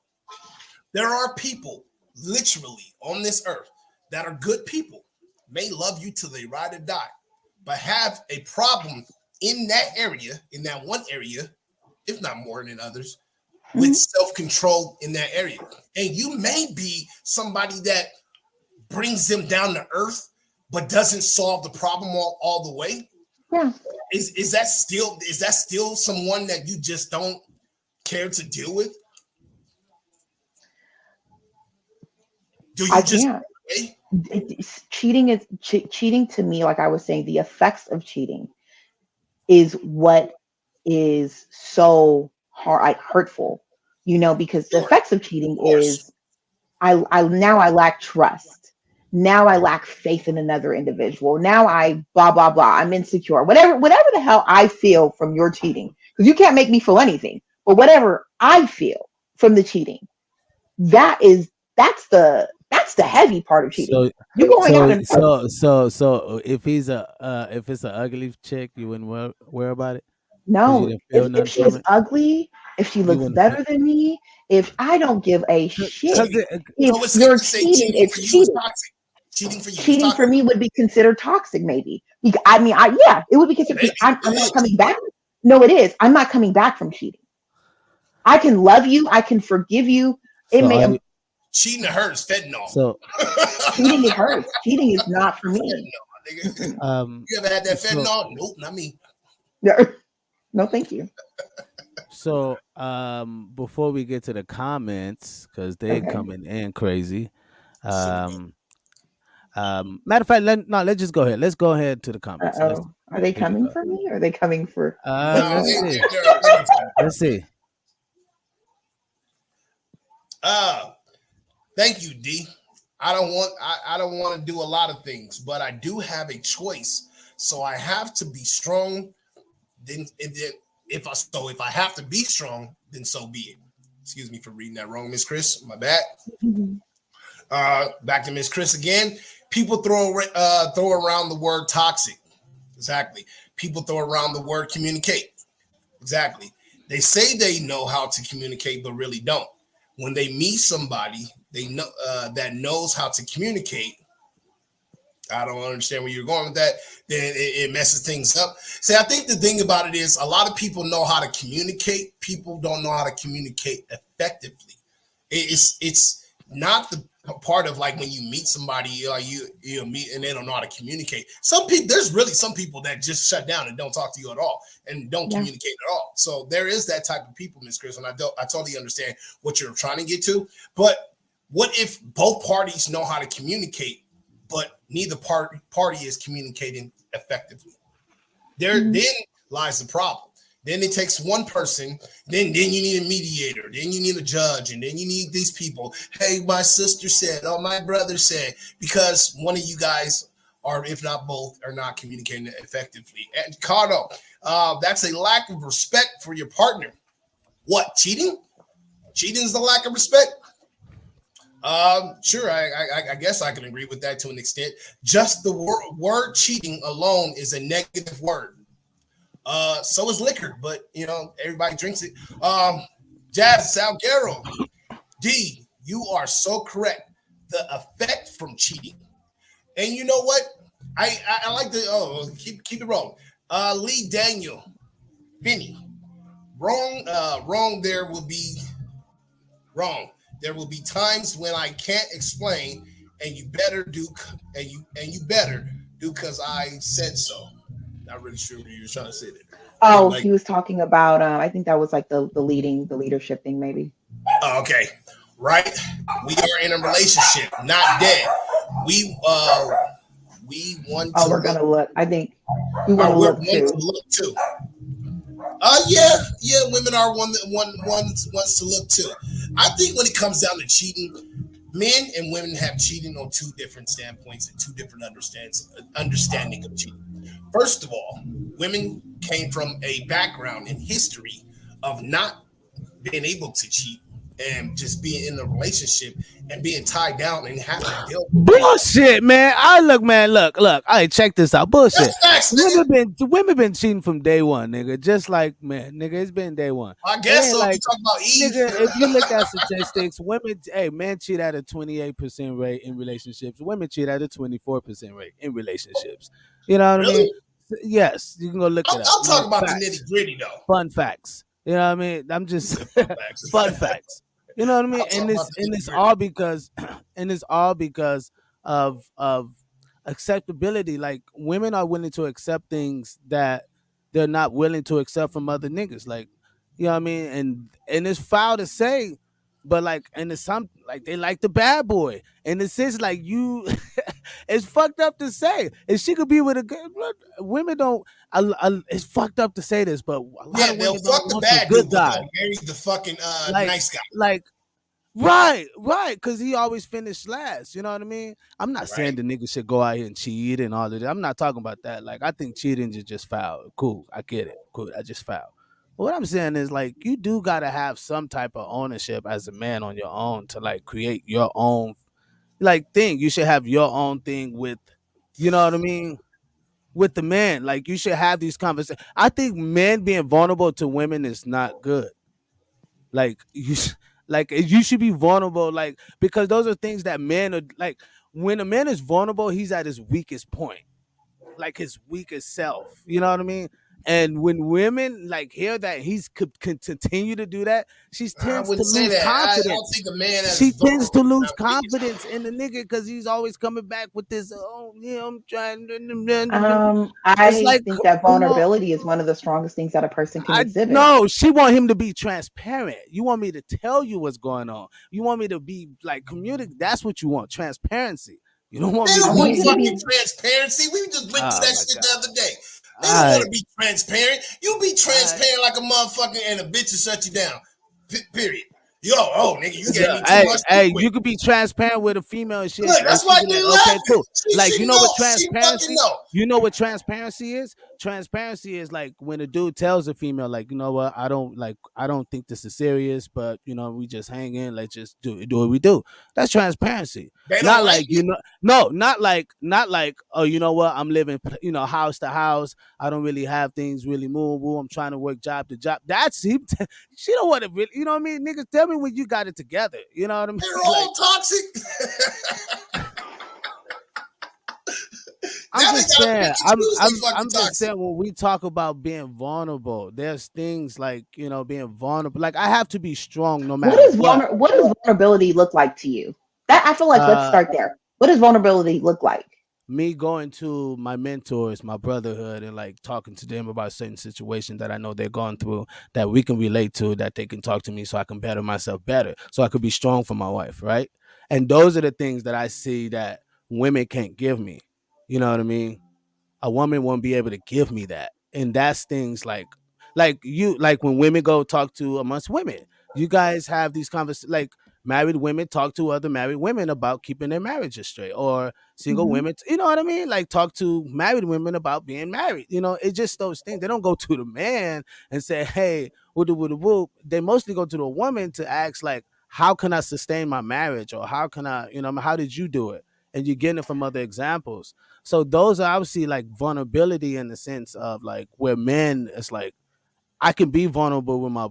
There are people literally on this earth that are good people, may love you till they ride or die, but have a problem in that area, in that one area, if not more than others, with self-control in that area. And you may be somebody that brings them down to earth, but doesn't solve the problem all the way. Yeah. Is that still someone that you just don't care to deal with? Do you cheating to me, like I was saying, the effects of cheating is what is so hurtful, because the effects of cheating is I lack trust. Now I lack faith in another individual. Now I blah, blah, blah. I'm insecure. Whatever the hell I feel from your cheating, because you can't make me feel anything, but whatever I feel from the cheating, that's the heavy part of cheating. So if it's an ugly chick, you wouldn't worry about it? No, if she's ugly, if she looks better than me, if I don't give a shit, if you're cheating, it's cheating. Cheating for me would be considered toxic, maybe. It would be considered. I'm not coming back. No, it is. I'm not coming back from cheating. I can love you. I can forgive you. Cheating to her is fentanyl. So cheating is hers. Cheating is not for me. You ever had that fentanyl? Nope, not me. No, thank you. So, before we get to the comments, because they Okay. coming in crazy. So, Um, Matter of fact, let's just go ahead. Let's go ahead to the comments. Uh-oh. Are they Here we coming go. for me or are they coming for no, Let's Gasmask? see. they're Let's see. thank you, D. I don't want to do a lot of things, but I do have a choice. So I have to be strong. Then if I have to be strong, then so be it. Excuse me for reading that wrong, Miss Chris. My bad. Back to Miss Chris again. People throw around the word toxic. Exactly. People throw around the word communicate. Exactly. They say they know how to communicate, but really don't. When they meet somebody they know that knows how to communicate, I don't understand where you're going with that. Then it messes things up. See, I think the thing about it is a lot of people know how to communicate. People don't know how to communicate effectively. It's not the part of like when you meet somebody, like you meet and they don't know how to communicate. Some people, there's really some people that just shut down and don't talk to you at all and don't communicate at all. So there is that type of people, Miss Chris, and I totally understand what you're trying to get to. But what if both parties know how to communicate, but neither party is communicating effectively? Then lies the problem. Then it takes one person. Then you need a mediator. Then you need a judge, and then you need these people. Hey, my sister said. Oh, my brother said. Because one of you guys, or if not both, are not communicating effectively. And Cardo, that's a lack of respect for your partner. What, cheating? Cheating is the lack of respect. Sure, I guess I can agree with that to an extent. Just the word cheating alone is a negative word. So is liquor, but everybody drinks it. Jazz Salguero, D, you are so correct. The effect from cheating, and you know what? I like the keep it rolling. Lee Daniel, Vinny, wrong. There will be wrong. There will be times when I can't explain, and you better do, and you better do because I said so. Not really sure what you were trying to say there. Oh, Like, he was talking about I think that was like the leadership thing maybe. okay, right. We are in a relationship, not dead. We want to. Oh, we're gonna look. I think we want to We're look one too. to look to. Yeah. Women are one wants to look too. I think when it comes down to cheating, men and women have cheating on two different standpoints and two different understanding of cheating. First of all, women came from a background in history of not being able to cheat and just being in a relationship and being tied down and having to deal with Bullshit, man. Look. All right, check this out. Bullshit. facts, nigga. Women been cheating from day one, nigga. Just like man, nigga, it's been day one. I guess so. Like, You talk about Eve. nigga, if you look at statistics, men cheat at a 28% rate in relationships. Women cheat at a 24% rate in relationships. You know what I mean? Really? Yes, you can go look it up. I'll talk about Facts. the nitty gritty though. Fun facts. You know what I mean? I'm just fun facts. You know what I mean? And it's all because of acceptability. Like women are willing to accept things that they're not willing to accept from other niggas. Like, you know what I mean? And it's foul to say, but like, and it's some like they like the bad boy. And it's just like you, it's fucked up to say. And she could be with a good women don't. It's fucked up to say this, but a lot of they'll women fuck don't the want bad the dude, good but guy. they'll marry the fucking Like, nice guy. like right, because he always finished last. You know what I mean? I'm not saying the nigga should go out here and cheat and all of that. I'm not talking about that. Like, I think cheating is just foul. Cool, I get it. Cool, I just foul. But what I'm saying is, like, you do gotta have some type of ownership as a man on your own to like create your own like thing. You should have your own thing with, you know what I mean? With the man, like you should have these conversations. I think men being vulnerable to women is not good. Like like you should be vulnerable, like because those are things that men are like. When a man is vulnerable, he's at his weakest point, like his weakest self. You know what I mean? And when women like hear that he's could continue to do that, she I tends to wouldn't say lose that. I don't confidence. think a man She that's tends to vulnerable is lose not weak. confidence in the nigga because he's always coming back with this. Oh yeah, I'm trying. It's I like, think that come on. vulnerability is one of the strongest things that a person can I exhibit. no, she want him to be transparent. You want me to tell you what's going on. You want me to be like communicate. That's what you want, transparency. You don't want They me to don't I want want you be. to fucking be. transparency. We just went through Oh that my shit god. the other day. They All don't want right. to be transparent. You be All right. transparent like a motherfucker and a bitch will shut you down. Period. Yo, oh nigga, you gave me too Hey, much too hey, quick. you could be transparent with a female and Look, that's why be like, they okay, laughing. cool. Like, She you know what knows. She fucking transparency? know. You know what transparency is? Transparency is like when a dude tells a female, like, you know what, I don't think this is serious, but you know, we just hang in, let's just do what we do. That's transparency. They don't Not like like, it. no, not like, oh, you know what, I'm living, house to house. I don't really have things really movable. I'm trying to work job to job. That's he. She don't want to really, you know what I mean? Niggas, tell me when you got it together. You know what I mean? They're all toxic. I'm Now they just gotta saying. pick and choose. They I'm fucking just toxic. saying when we talk about being vulnerable, there's things like being vulnerable. Like I have to be strong no matter what. What does vulnerability look like to you? That I feel like let's Uh, start there. What does vulnerability look like? Me going to my mentors, my brotherhood, and like talking to them about certain situations that I know they're going through that we can relate to, that they can talk to me so I can better myself better, so I could be strong for my wife, right? And those are the things that I see that women can't give me. You know what I mean? A woman won't be able to give me that. And that's things like when women go talk to amongst women, you guys have these conversations, like married women talk to other married women about keeping their marriages straight, or single Hmm. women, you know what I mean, like talk to married women about being married. It's just those things. They don't go to the man and say, hey, woo. They mostly go to the woman to ask, like, how can I sustain my marriage, or how can I, how did you do it? And you're getting it from other examples. So those are obviously like vulnerability in the sense of like where men, it's like I can be vulnerable with my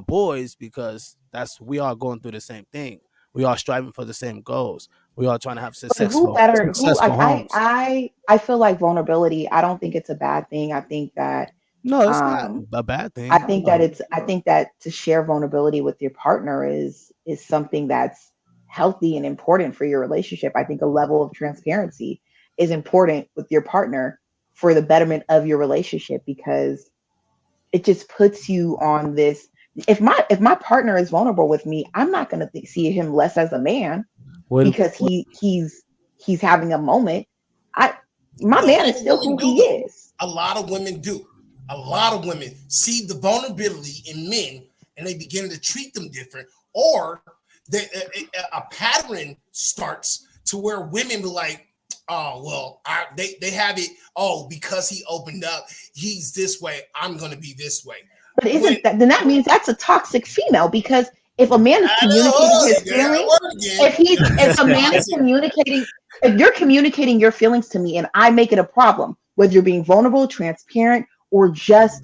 boys, because we are going through the same thing. We are striving for the same goals. We are trying to have But who better? Who successful like homes. I feel like vulnerability. I don't think it's a bad thing. I think that No, it's not um a bad thing. No. I think that to share vulnerability with your partner is something that's healthy and important for your relationship. I think a level of transparency is important with your partner for the betterment of your relationship, because it just puts you on this. If my partner is vulnerable with me, I'm not going to see him less as a man What, because he's having a moment. I My No, man is many still women who do he though. is. A lot of women do. A lot of women see the vulnerability in men and they begin to treat them different, or a pattern starts to where women be like, oh well, they have it. Oh, because he opened up, he's this way. I'm going to be this way. But When isn't that then that means that's a toxic female, because if a man is I communicating his know, there that feelings, word again. if a man is Toxic. communicating, if you're communicating your feelings to me and I make it a problem, whether you're being vulnerable, transparent, or just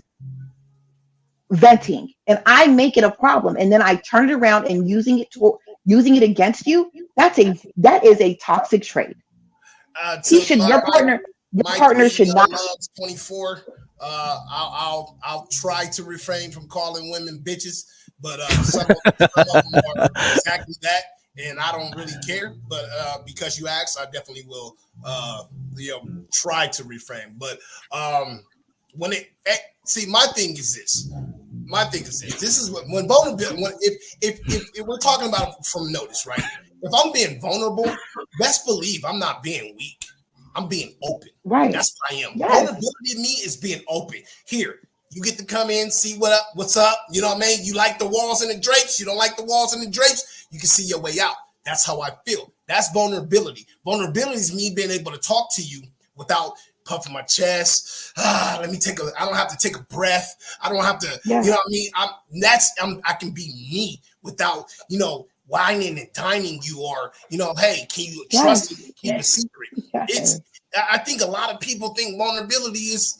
venting, and I make it a problem, and then I turn it around and using it against you, that is a toxic trait. He To should your my partner three should not. loves 24. I'll try to refrain from calling women bitches, but some of them are exactly that, and I don't really care. But because you asked, I definitely will try to refrain. But when see, my thing is this. My thing is this. This is when vulnerability. If we're talking about from notice, right? If I'm being vulnerable, best believe I'm not being weak. I'm being open. Right. That's what I am. Yes. Vulnerability to me is being open. Here, you get to come in, see what's up. You know what I mean? You like the walls and the drapes. You don't like the walls and the drapes. You can see your way out. That's how I feel. That's vulnerability. Vulnerability is me being able to talk to you without puffing my chest. I don't have to take a breath. I don't have to, Yes. you know what I mean? I can be me without, whining and dining you, or hey, can you trust me to keep a secret? Yes. I think a lot of people think vulnerability is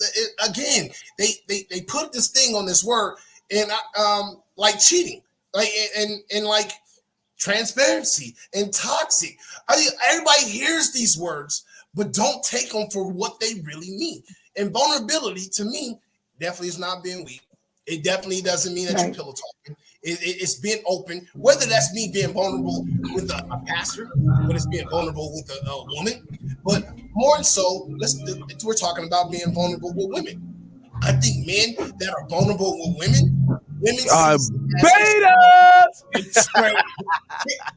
again, they put this thing on this word, and like cheating, like and like transparency and toxic. Everybody hears these words but don't take them for what they really mean. And vulnerability to me definitely is not being weak. It definitely doesn't mean that you're pillow talking. It's being open, whether that's me being vulnerable with a pastor, whether it's being vulnerable with a woman, but more so, we're talking about being vulnerable with women. I think men that are vulnerable with women are see betas.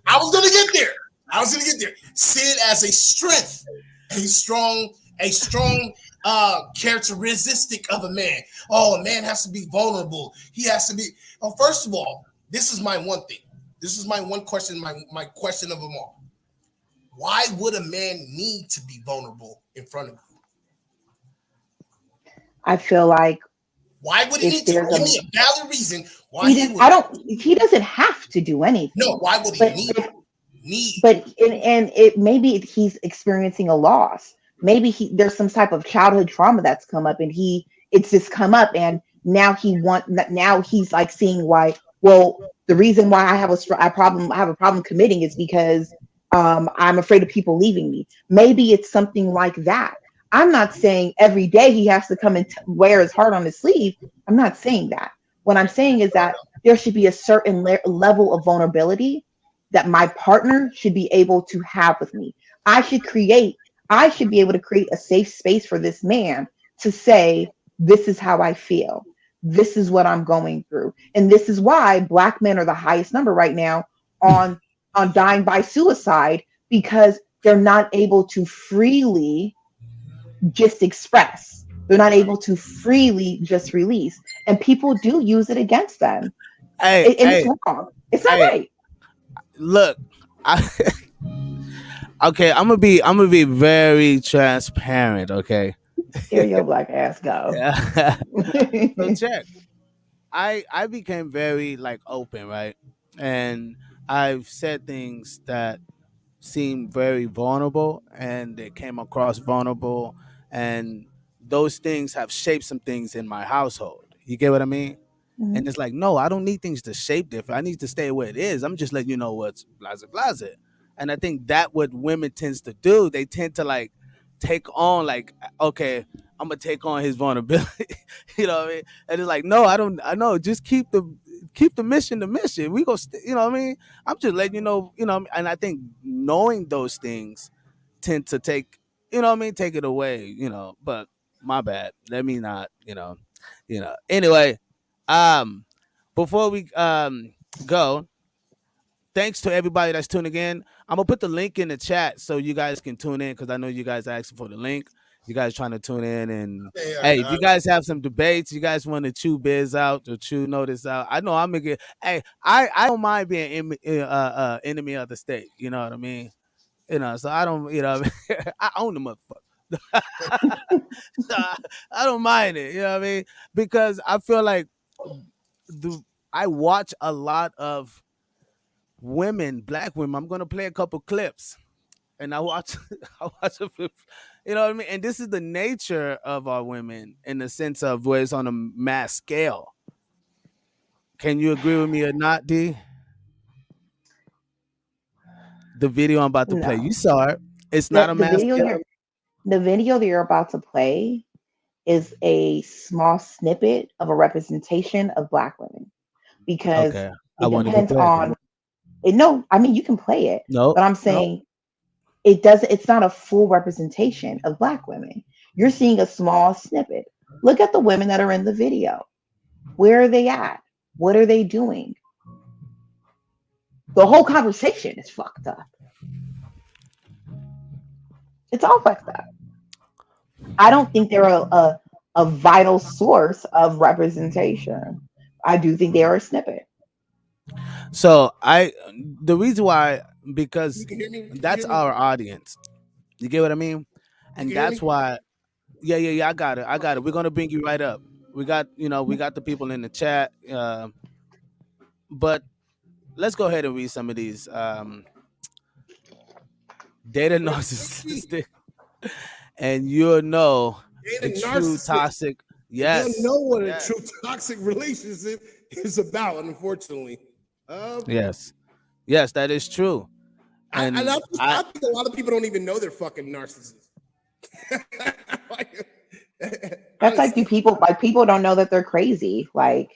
I was gonna get there. See it as a strength, a strong characteristic of a man. Oh, a man has to be vulnerable. He has to be. Well, first of all, this is my one thing. This is my one question, my question of them all. Why would a man need to be vulnerable in front of you? I feel like why would he need to? Give me a valid reason why he doesn't have to do anything. No, why would he need? But it maybe he's experiencing a loss. Maybe there's some type of childhood trauma that's come up, and it's just come up, and now he's like seeing why. Well, the reason why I have a problem committing is because I'm afraid of people leaving me. Maybe it's something like that. I'm not saying every day he has to come and wear his heart on his sleeve. I'm not saying that. What I'm saying is that there should be a certain level of vulnerability that my partner should be able to have with me. I should be able to create a safe space for this man to say, this is how I feel. This is what I'm going through. And this is why Black men are the highest number right now on dying by suicide, because they're not able to freely just express. They're not able to freely just release. And people do use it against them. It's wrong. It's not right. Look, okay, I'm gonna be very transparent, okay? Here your black ass go. So check. I became very like open, right? And I've said things that seem very vulnerable, and they came across vulnerable, and those things have shaped some things in my household. You get what I mean? Mm-hmm. And it's like, no, I don't need things to shape different. I need to stay where it is. I'm just letting you know what's blase. And I think that what women tends to do, they tend to like take on like, okay, I'm gonna take on his vulnerability. You know what I mean? And it's like, no, I know, just keep the mission the mission. We go, you know what I mean? I'm just letting you know, and I think knowing those things tend to take, you know what I mean, take it away, but my bad. Let me not, Anyway, before we go, thanks to everybody that's tuning in. I'm gonna put the link in the chat so you guys can tune in, because I know you guys are asking for the link. You guys trying to tune in, and hey, if you guys have some debates, you guys want to chew biz out or chew notice out, I know I'm gonna get. Hey, I don't mind being enemy of the state. You know what I mean? So I don't. I own the motherfucker. So I don't mind it. You know what I mean? Because I feel like I watch a lot of women, Black women. I'm gonna play a couple clips, and I watch a few, you know what I mean? And this is the nature of our women in the sense of where it's on a mass scale. Can you agree with me or not, Dee? The video I'm about to play, you saw it. It's not a mass scale. The video that you're about to play is a small snippet of a representation of Black women, because it depends on it. No, I mean, you can play it, but I'm saying it's not a full representation of Black women. You're seeing a small snippet. Look at the women that are in the video. Where are they at? What are they doing? The whole conversation is fucked up. It's all fucked up. I don't think they're a vital source of representation. I do think they are a snippet. So the reason why, because that's our audience. You get what I mean? And that's why. Yeah. I got it. We're gonna bring you right up. We got the people in the chat. But let's go ahead and read some of these. Data narcissistic, and you'll know the true toxic. Yes, you'll know what a true toxic relationship is about. Unfortunately, yes, that is true. And I think a lot of people don't even know they're fucking narcissists. That's like, do people like people don't know that they're crazy? Like,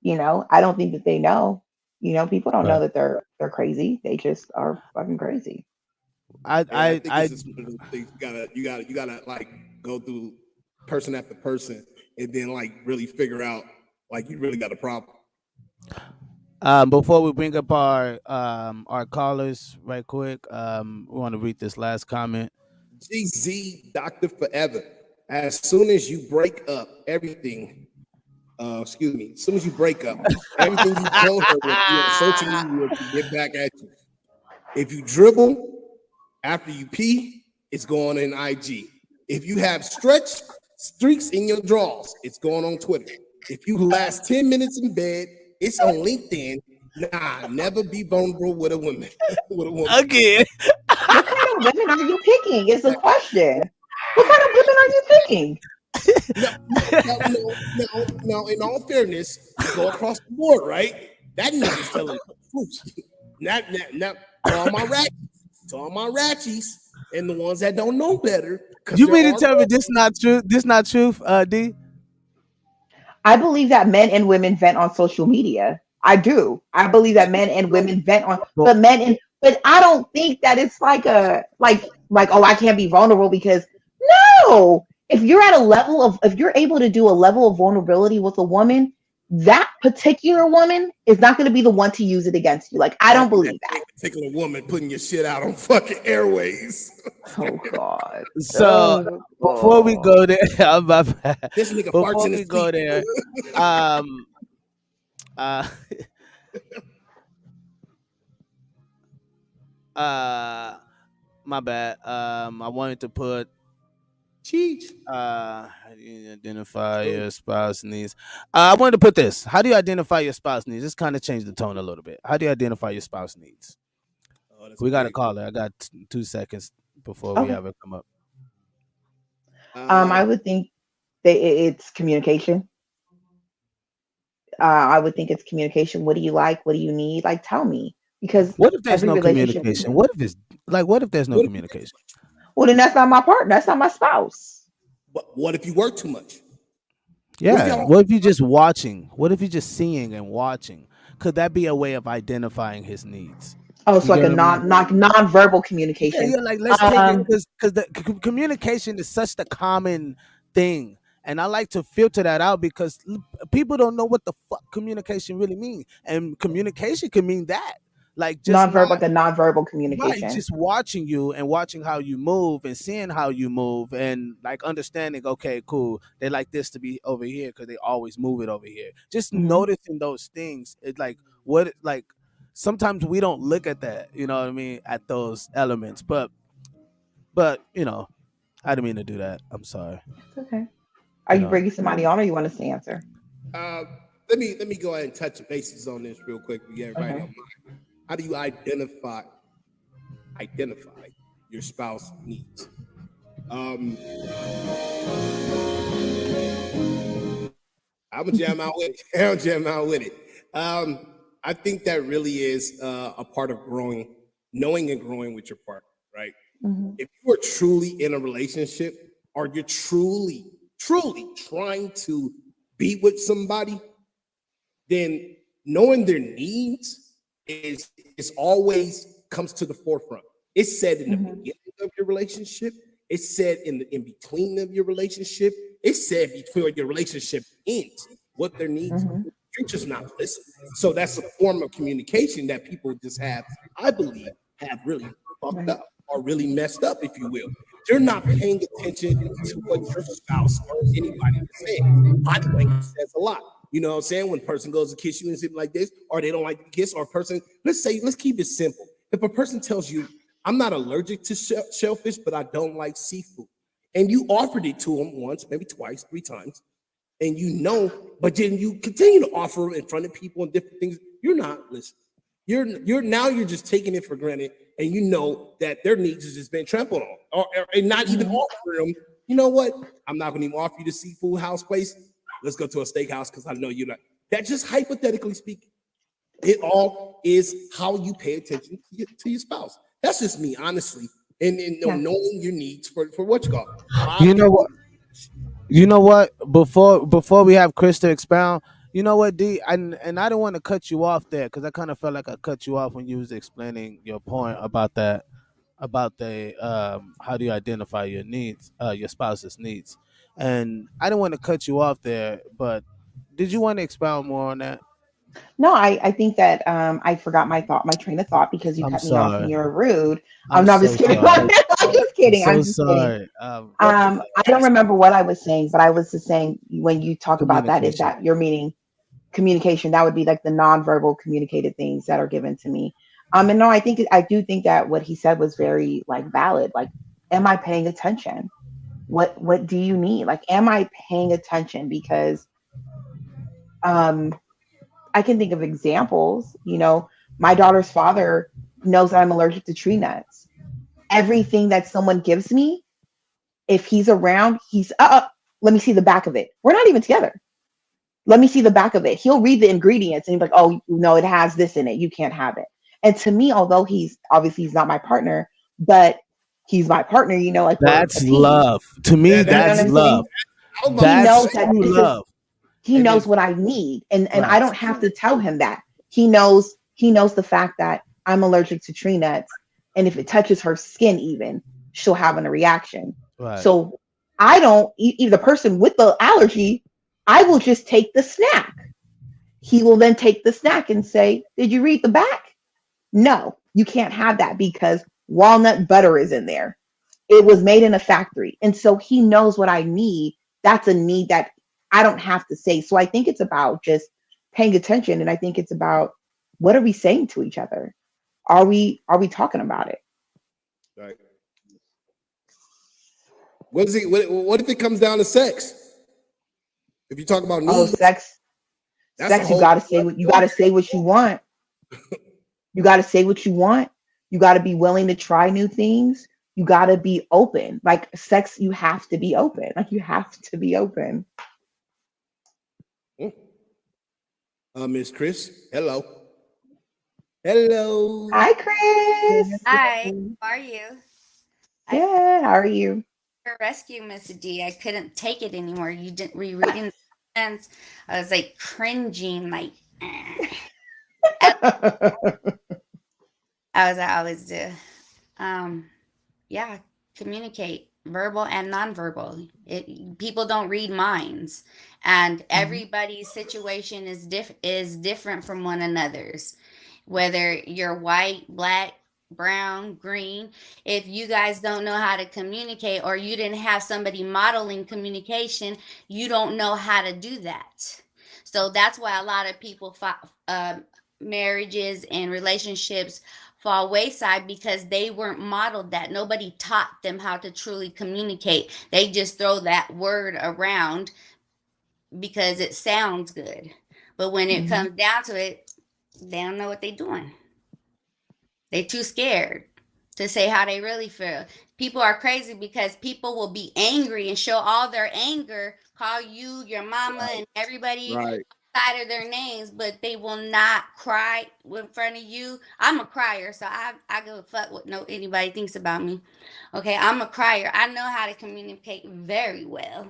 I don't think that they know. People don't know that they're crazy. They just are fucking crazy. I think it's just one of those things. You gotta like go through person after person and then like really figure out like you really got a problem. Before we bring up our callers right quick, we want to read this last comment. GZ Dr. Forever. As soon as you break up everything, as soon as you break up, everything you told her will be on social media to get back at you. If you dribble after you pee, it's going in IG. If you have stretch streaks in your drawers, it's going on Twitter. If you last 10 minutes in bed, it's on LinkedIn. Nah, never be vulnerable with a woman. Again. What kind of women are you picking? Is the question. What kind of women are you picking? No, in all fairness, go across the board, right? That nigga's telling the truth. Not to all my ratchies and the ones that don't know better. You mean to tell me this not true? This not truth, D? I believe that men and women vent on social media. I do. I believe that men and women vent on, but I don't think that it's like oh, I can't be vulnerable because no. If you're at a level of, if you're able to do a level of vulnerability with a woman, that particular woman is not going to be the one to use it against you. Like, I don't believe that. Particular woman putting your shit out on fucking airways. Oh God. So before we go there, this nigga before farts in we his go there, my bad. I wanted to put how do you identify your spouse needs? I wanted to put this. How do you identify your spouse needs? This kind of changed the tone a little bit. How do you identify your spouse needs? We got to call it. I got 2 seconds before we have it come up. I would think that it's communication. I would think it's communication. What do you like? What do you need? Like, tell me. Because what if there's no communication? What if there's no communication? Well, then that's not my partner. That's not my spouse. What if you work too much? Yeah. What if you're just watching? What if you're just seeing and watching? Could that be a way of identifying his needs? Oh, so like a non-verbal communication. Yeah, like let's take it because the communication is such the common thing. And I like to filter that out because people don't know what the fuck communication really means. And communication can mean that. Like just non-verbal communication. Right, just watching you and watching how you move and seeing how you move and like understanding, okay, cool. They like this to be over here because they always move it over here. Just noticing those things. It's like sometimes we don't look at that, you know what I mean, at those elements. But I didn't mean to do that. I'm sorry. It's okay. Are you bringing somebody on or you want us to answer? Let me go ahead and touch the bases on this real quick. We get everybody on mind. How do you identify your spouse needs? I'm gonna jam out with it. I think that really is a part of knowing and growing with your partner, right? Mm-hmm. If you are truly in a relationship or you're truly trying to be with somebody, then knowing their needs is always comes to the forefront. It's said in the beginning of your relationship. It's said in between of your relationship. It's said before your relationship ends. What their needs are. You're just not listening. So that's a form of communication that people just have, I believe, have really fucked up or really messed up, if you will. They're not paying attention to what your spouse or anybody is saying. Body language says a lot. You know what I'm saying? When a person goes to kiss you and something like this, or they don't like to kiss, or a person, let's keep it simple. If a person tells you, I'm not allergic to shellfish, but I don't like seafood, and you offered it to them once, maybe twice, 3 times, and but then you continue to offer in front of people and different things, you're not listening. You're just taking it for granted, and you know that their needs has just been trampled on, and not even offering them. You know what? I'm not going to even offer you the seafood house place. Let's go to a steakhouse because I know you're not. That just hypothetically speaking, it all is how you pay attention to your spouse. That's just me, honestly, and knowing your needs for what you call. You know what? Before we have Chris to expound, you know what, D, and I didn't want to cut you off there because I kind of felt like I cut you off when you was explaining your point about that, about the how do you identify your needs, your spouse's needs, and I didn't want to cut you off there, but did you want to expound more on that? No, I think that I forgot my train of thought because you I'm cut me off and sorry. you're rude. I'm I'm just so kidding. sorry. I'm just I'm kidding. so I'm just kidding. sorry. I don't remember what I was saying, but I was just saying when you talk about that, is Communication. that you're meaning communication? That would be like the nonverbal communicated things that are given to me. And no, I do think that what he said was very like valid. Like, am I paying attention? What do you need? Like, am I paying attention? Because um I can think of examples. My daughter's father knows that I'm allergic to tree nuts. Everything that someone gives me, if he's around, he's let me see the back of it. We're not even together. Let me see the back of it. He'll read the ingredients and he's like, oh no, it has this in it. You can't have it. And to me, although he's not my partner, but he's my partner, like That's love. To me, that's love. He knows that true love. He knows what I need. And I don't have to tell him that. He knows the fact that I'm allergic to tree nuts. And if it touches her skin even, she'll have a reaction. Right. So I don't, either the person with the allergy, I will just take the snack. He will then take the snack and say, did you read the back? No, you can't have that because walnut butter is in there. It was made in a factory. And so he knows what I need. That's a need that I don't have to say. So I think it's about just paying attention. And I think it's about, what are we saying to each other? Are we talking about it? Right. What if it comes down to sex? If you talk about needs, sex, you gotta say what you want. You gotta say what you want. You gotta be willing to try new things. You gotta be open. Like sex, you have to be open. Like you have to be open. Miss Chris, hello. Hello. Hi, Chris. Hi, how are you? Yeah, how are you? Rescue, Miss D. I couldn't take it anymore. You didn't rereading the sentence. I was like cringing, like I always do. Yeah, communicate, verbal and nonverbal. People don't read minds, and everybody's situation is different from one another's. Whether you're white, black, brown, green, if you guys don't know how to communicate or you didn't have somebody modeling communication, you don't know how to do that. So that's why a lot of people marriages and relationships fall wayside, because they weren't modeled that. Nobody taught them how to truly communicate. They just throw that word around because it sounds good, but when it comes down to it, they don't know what they're doing. They're too scared to say how they really feel. People are crazy because people will be angry and show all their anger, call you, your mama, and everybody outside of their names, but they will not cry in front of you. I'm a crier, so I give a fuck what anybody thinks about me. Okay, I'm a crier. I know how to communicate very well.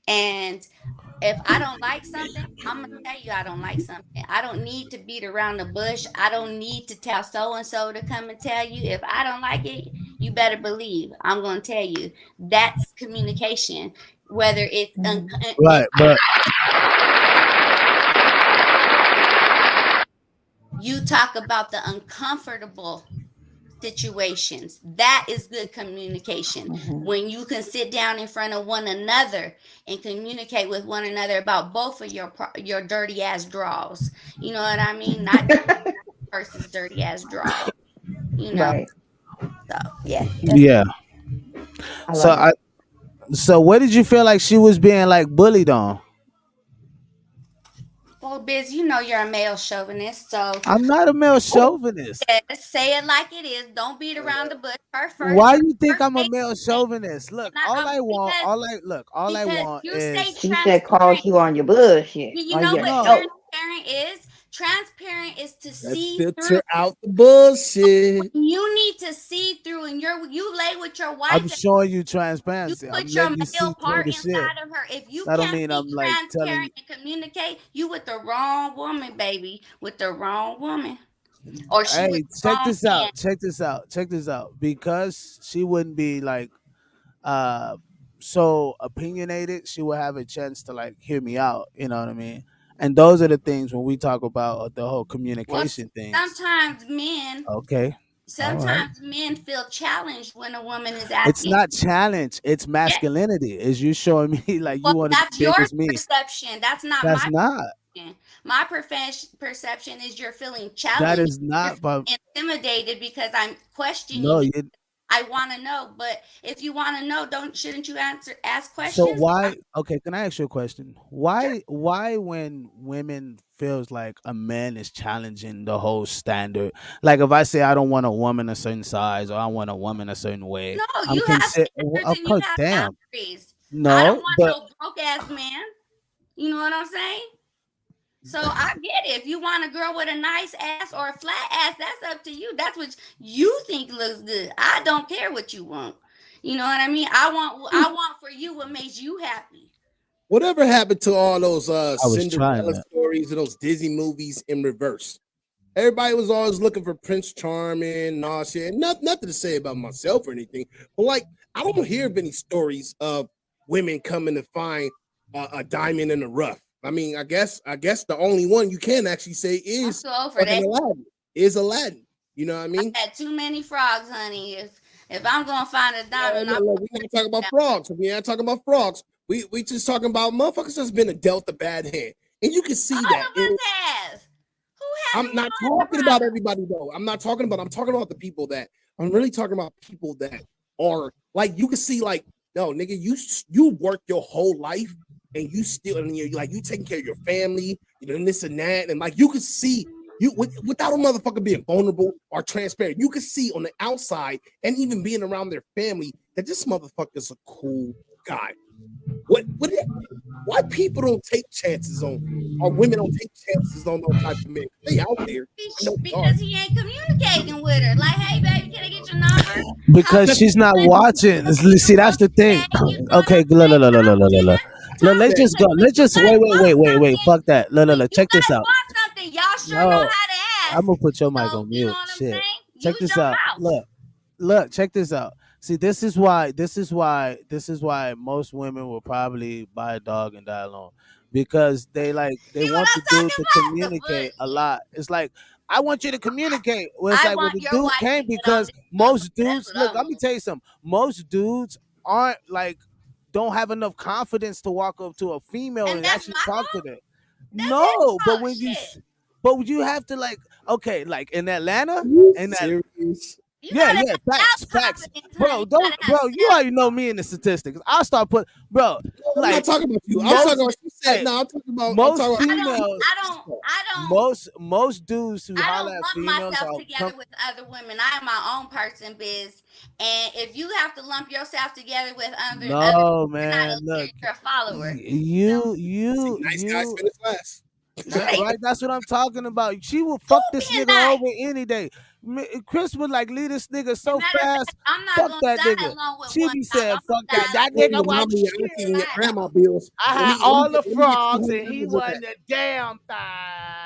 And if I don't like something, I'm going to tell you I don't like something. I don't need to beat around the bush. I don't need to tell so-and-so to come and tell you. If I don't like it, you better believe I'm going to tell you. That's communication. Whether it's... right, but... You talk about the uncomfortable situations. That is good communication. When you can sit down in front of one another and communicate with one another about both of your dirty ass draws. You know what I mean? Not versus dirty ass draw. Right. So yeah. Yeah. So what did you feel like she was being like bullied on? Well, Biz, you're a male chauvinist, so I'm not a male chauvinist. Say it like it is. Don't beat around the bush. Why do you think I'm a male chauvinist? Look, all I want is... She said calls you on your bullshit. You know what transparent is? Transparent is to Let's see through. filter out the bullshit. You need to see through, and you lay with your wife. I'm showing you You transparency. I'm put your letting you see male through part the shit. inside of her. If you That don't can't mean be I'm like telling you. transparent and communicate, you with the wrong woman, baby. With the wrong woman. Or she with Hey, the check wrong this out. man. Check this out. Check this out. Because she wouldn't be like uh so opinionated, she would have a chance to like hear me out. You know what I mean? And those are the things when we talk about the whole Well, communication things. sometimes men Okay. All right. sometimes men feel challenged when a woman is It's asking. not challenge. It's Yeah. masculinity. Is you showing me like you Well, want to that's be big your as me? perception. That's not That's my not. perception. My perception is you're feeling That challenged. is You're not. But feeling intimidated because I'm questioning no, you. you. I want to know, but if you want to know, shouldn't you ask So questions? why? Okay, can I ask you a question? Sure. Why when women feels like a man is challenging the whole standard? Like if I say I don't want a woman a certain size or I want a woman a certain way, No, I'm you have consider. standards Of and you course, have damn. boundaries. I don't No, want but no broke ass man. You know what I'm saying? So I get it. If you want a girl with a nice ass or a flat ass, that's up to you. That's what you think looks good. I don't care what you want. You know what I mean? I want for you what makes you happy. Whatever happened to all those I was trying Cinderella that. stories and those Disney movies in reverse? Everybody was always looking for Prince Charming and all shit. Nothing to say about myself or anything, but like I don't hear of any stories of women coming to find a diamond in the rough. I mean, I guess the only one you can actually say I'm is too old for fucking that. Aladdin. Is Aladdin. You know what I I mean? had too many frogs, honey. If I'm gonna find a No, diamond, no, no, we're not talking about frogs. We ain't talking about frogs. We just talking about motherfuckers that's been dealt a bad hand. And you can see all that. of us have. Who hasn't? I'm not We all have talking about problems. everybody though. I'm talking about the people that I'm really talking about people that are like you can see like no nigga you work your whole life and you still and you're like you taking care of your family, you know, and this and that, and like you can see you without a motherfucker being vulnerable or transparent, you can see on the outside and even being around their family that this motherfucker's a cool guy. Why people don't take chances on or women don't take chances on those type of men? They out there. I know they are. Because he ain't communicating with her. Like, hey, baby, can I get your number? Because she's not watching. See, that's the thing. You know what Okay, I'm saying? look. Talk Let's to just them. go. Let's just You guys wait. want something. Fuck that. When Look. you Check this guys out. want something, y'all sure know No, how to I'm ask. gonna put your mic So, on you know mute. what I'm Shit. saying? Check Use this your out. mouth. Look, check this out. See, this is why most women will probably buy a dog and die alone. Because they See what want I'm the dude talking to about? The communicate a bullshit. lot. It's like I want you to communicate. Well, it's I like well want the your dude wife to can't get on because this most level. That's dudes what I look, let me want. tell you something. Most dudes aren't like don't have enough confidence to walk up to a female And and that's actually my talk to fault. them. That's his No, but fault. when you Shit. but you have to like okay, like in Atlanta, Are you in that serious? You yeah, gotta have facts. self-confidence, Bro, honey. You don't gotta have bro, you already know me in the statistics. I'll start put bro, No, I'm not like talking about you. I'm most talking about she said hey, no, I'm talking about most I females most dudes who holler don't at lump females myself are together with other women. I am my own person, biz. And if you have to lump yourself together with other no you're not man, a look, you're a follower. you nice guys finish last. yeah, Right. right. That's what I'm talking about. She will Who fuck this being nigga nice? over any day. Chris would like leave this nigga so Matter of fact, fast. I'm not Fuck gonna that die nigga. alone with She one be dog. saying, I'm "Fuck gonna that. die That Paying nigga your was mama, your shit." auntie, and your flat. grandma bills. I Let had me all the let me get frogs and he $200 with wasn't that. a damn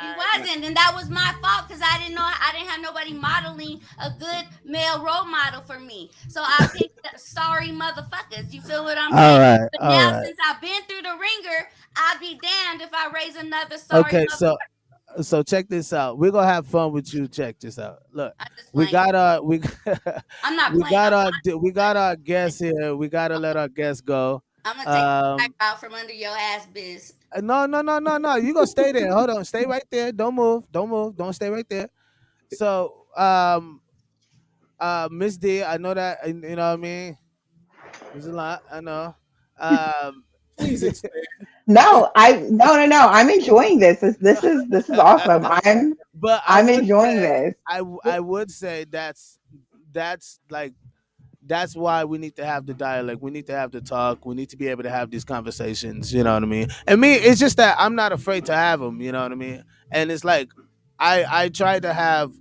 He thing. wasn't, and that was my fault because I didn't have nobody modeling a good male role model for me. So I picked sorry motherfuckers. You feel what I'm All saying? right, But all now right. since I've been through the ringer, I'd be damned if I raise another sorry Okay, motherfucker. so check this out. We're gonna have fun with you. Check this out. Look, I just we playing. got we I'm not we playing. got our guest here. We gotta let our guest go. I'm gonna take the back out from under your ass, biz. No. You gonna stay there. Hold on, stay right there. Don't move. Don't stay right there. So, Miss D, I know that you know what I mean. There's a lot. I know. Please expand. No, I'm enjoying this. This is awesome. but I'm enjoying this. I would say that's like that's why we need to have the dialogue. We need to have the talk. We need to be able to have these conversations. You know what I mean? And me, it's just that I'm not afraid to have them. You know what I mean? And it's like I try to have.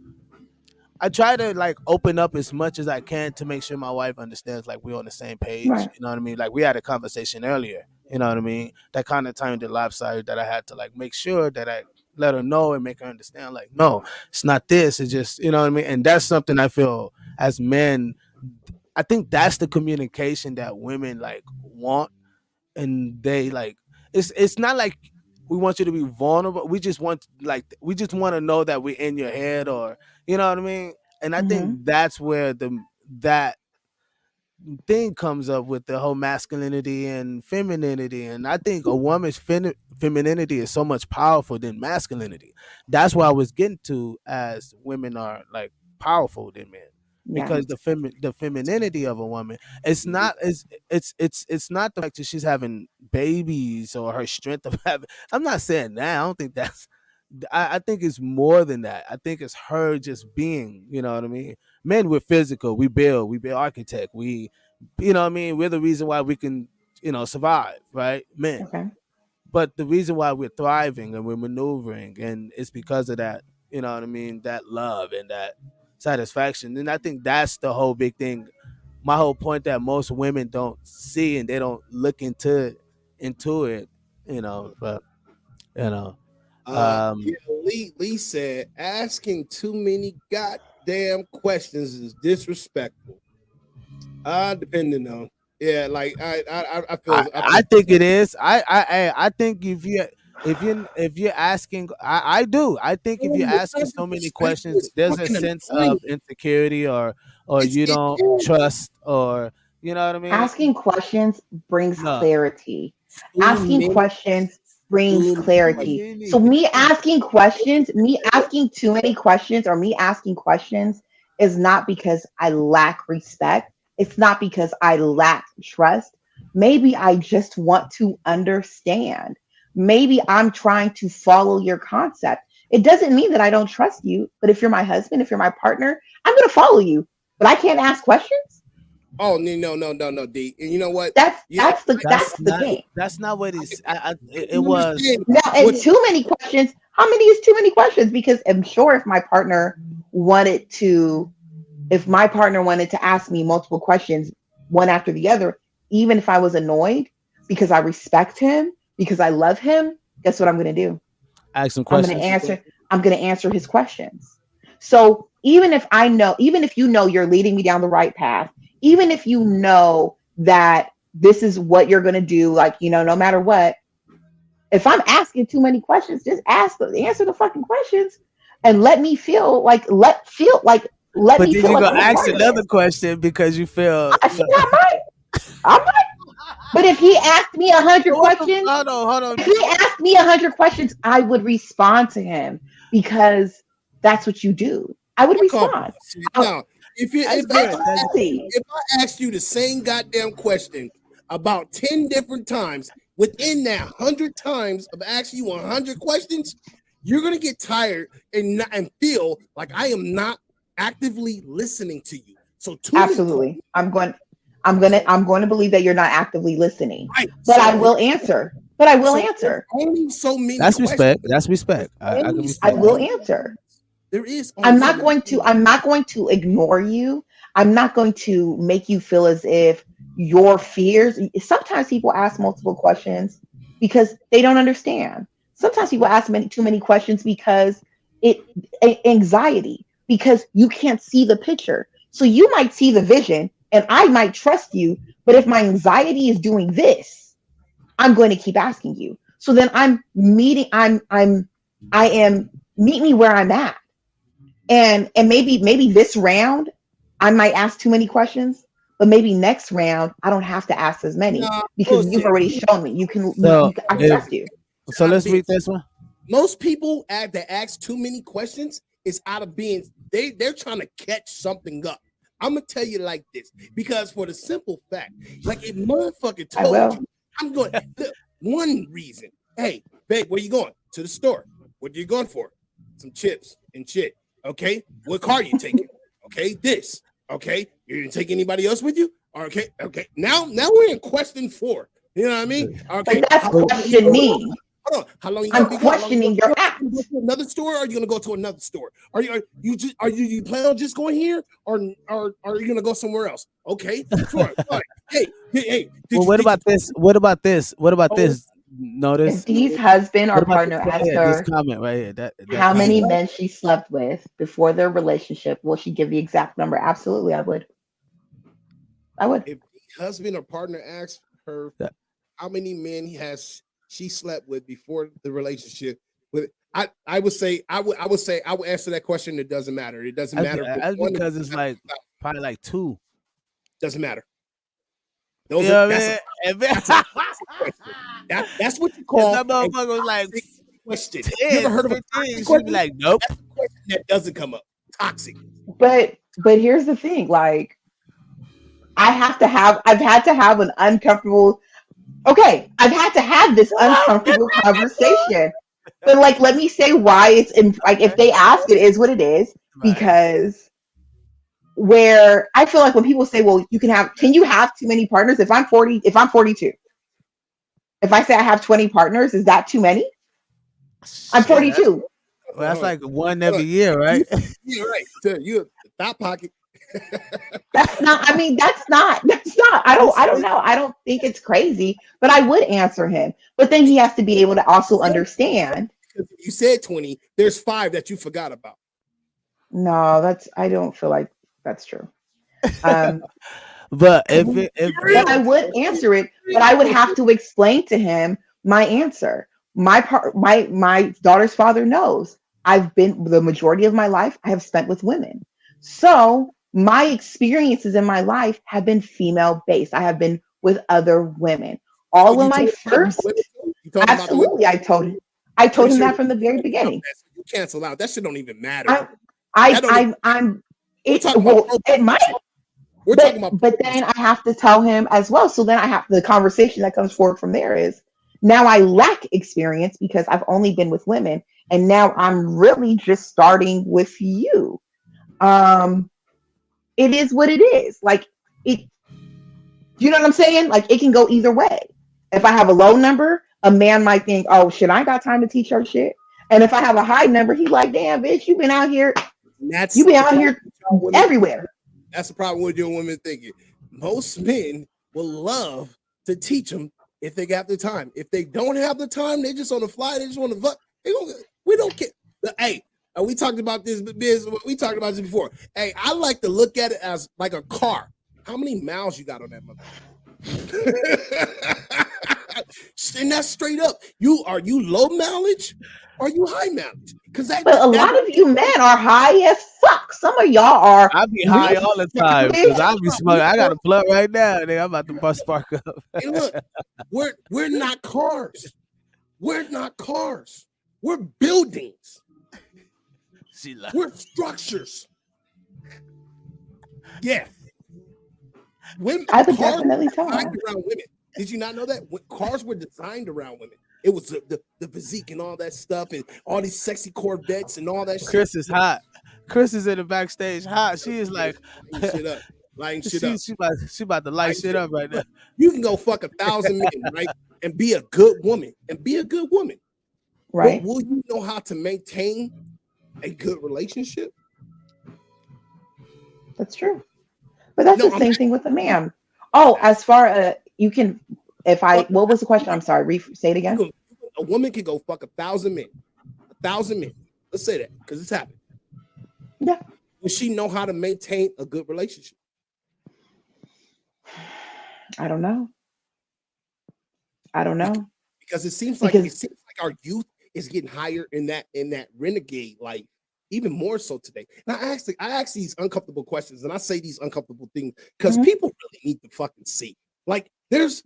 I try to like open up as much as I can to make sure my wife understands like we're on the same page. Right. You know what I mean? Like we had a conversation earlier. You know what I mean? That kind of turned the lopsided that I had to like make sure that I let her know and make her understand like, no, it's not this. It's just, you know what I mean? And that's something I feel as men, I think that's the communication that women like want, and they like it's not like we want you to be vulnerable. We just want to know that we're in your head, or you know what I mean? And I think Mm-hmm. that's where that thing comes up with the whole masculinity and femininity. And I think a woman's femininity is so much powerful than masculinity. That's what I was getting to, as women are like powerful than men, Yeah. because the femininity of a woman, it's not the fact that she's having babies or her strength of having. I'm not saying that. I don't think that's. I think it's more than that. I think it's her just being. You know what I mean? Men, we're physical. We build architect. You know what I mean? We're the reason why we can, survive, right? Men. Okay. But the reason why we're thriving and we're maneuvering, and it's because of that, you know what I mean? That love and that satisfaction. And I think that's the whole big thing. My whole point that most women don't see and they don't look into it, but you know. Yeah, Lee said asking too many goddamn questions is disrespectful. Depending on, yeah, like I feel I think it is. I think if you're asking, I do. I think if you're asking so many questions, there's a sense of insecurity, or you don't trust, or you know what I mean? Asking questions brings No. clarity. Asking questions brings clarity. So me asking too many questions, or me asking questions is not because I lack respect. It's not because I lack trust. Maybe I just want to understand. Maybe I'm trying to follow your concept. It doesn't mean that I don't trust you, but if you're my husband, if you're my partner, I'm going to follow you. But I can't ask questions. Oh no, D. And you know what? That's the thing. That's not what it was. Now, and too many questions. How many is too many questions? Because I'm sure if my partner wanted to ask me multiple questions, one after the other, even if I was annoyed, because I respect him, because I love him, guess what I'm going to do? Ask some questions. I'm going to answer his questions. So even if you know you're leading me down the right path, even if you know that this is what you're going to do, like, no matter what, if I'm asking too many questions, just answer the fucking questions and let me feel like, let but me then feel you're like gonna ask another question because you feel. I might. But if he asked me 100 questions, hold on. if he asked me 100 questions, I would respond to him, because that's what you do. I would respond. No, if I asked you the same goddamn question about 10 different times, within that 100 times of asking you 100 questions, you're gonna get tired and feel like I am not actively listening to you. So absolutely, I'm going to believe that you're not actively listening. Right. But I will answer. Only so many. That's respect. That's respect. I will answer. There is. I'm not going to ignore you. I'm not going to make you feel as if your fears. Sometimes people ask multiple questions because they don't understand. Sometimes people ask too many questions because anxiety, because you can't see the picture. So you might see the vision and I might trust you, but if my anxiety is doing this, I'm going to keep asking you. So then meet me where I'm at. And maybe this round I might ask too many questions, but maybe next round I don't have to ask as many, because you've already shown me I can trust you. So let's read this one. Most people that ask too many questions is out of being they're trying to catch something up. I'm gonna tell you like this, because for the simple fact, like if motherfucker told you, I'm going. One reason, hey, babe, where you going? To the store. What are you going for? Some chips and shit. Okay, what car you taking? Okay, this. Okay, You didn't take anybody else with you? Okay. Now we're in question 4. You know what I mean? Okay. But that's questioning. Hold on. How long you I'm gonna be questioning your act. Go to another store, or are you gonna go to another store? Are you plan on just going here, or are you gonna go somewhere else? Okay, sure. All right. Hey. What about this? Notice If Dee's husband or what about partner this? asked Yeah, her this comment right here. That how comment. many men she slept with before their relationship, will she give the exact number? Absolutely, I would. If the husband or partner asks her how many men she slept with before the relationship, I would answer that question. It doesn't matter. It doesn't matter. That's because it's like probably like 2. Doesn't matter. That's what you call. That motherfucker was like question. 10, You ever heard of a 15? She'd be like, nope. That doesn't come up. Toxic. But here's the thing, like I've had to have an uncomfortable. Okay, I've had to have this uncomfortable conversation. But like, let me say why it's like if they ask, it is what it is. Because where I feel like when people say, well, can you have too many partners? If I'm 42, if I say I have 20 partners, is that too many? I'm 42. Well, that's like one every year, right? You're right. So you're top pocket. That's not. I don't know. I don't think it's crazy, but I would answer him. But then he has to be able to also understand. You said 20. There's 5 that you forgot about. No, I don't feel like that's true. But if I would answer it, but I would have to explain to him my answer. My daughter's father knows I've been the majority of my life I have spent with women. So my experiences in my life have been female based. I have been with other women. All of my first, absolutely. I told him that from the very beginning. You cancel out. That shit don't even matter. It might. But then I have to tell him as well. So then the conversation that comes forward from there is now I lack experience because I've only been with women, and now I'm really just starting with you. It is what it is. Like it. You know what I'm saying? Like it can go either way. If I have a low number, a man might think, "Oh shit, I ain't got time to teach her shit." And if I have a high number, he's like, "Damn, bitch, you've been out here. You've been out here everywhere." That's the problem with your women thinking. Most men will love to teach them if they got the time. If they don't have the time, they just on the fly. They just want to fuck. We don't care. Hey, we talked about this. We talked about this before. Hey, I like to look at it as like a car. How many miles you got on that mother? And that's straight up. Are you low mileage? Or are you high mileage? But a lot of you men are high as fuck. Some of y'all are. I be high all the time because I be smoking. I got a plug right now. Nigga, I'm about to bust spark up. Hey, look, we're not cars. We're not cars. We're buildings. We're structures. Yeah. I would definitely tell around women. Did you not know that? Cars were designed around women. It was the physique and all that stuff and all these sexy Corvettes and all that shit. Chris is hot. Chris is in the backstage hot. She is like lighting shit up. She about to light shit up right now. You can go fuck 1,000 men, right? And be a good woman. Right. But will you know how to maintain a good relationship? That's true. But that's the same thing with a man. Oh, as far as you can, what was the question? I'm sorry. Say it again. A woman can go fuck 1,000 men. 1,000 men. Let's say that because it's happened. Yeah. Does she know how to maintain a good relationship? I don't know. Because it seems like our youth is getting higher in that renegade life, even more so today. Now I ask these uncomfortable questions, and I say these uncomfortable things because people really need to fucking see. Like there's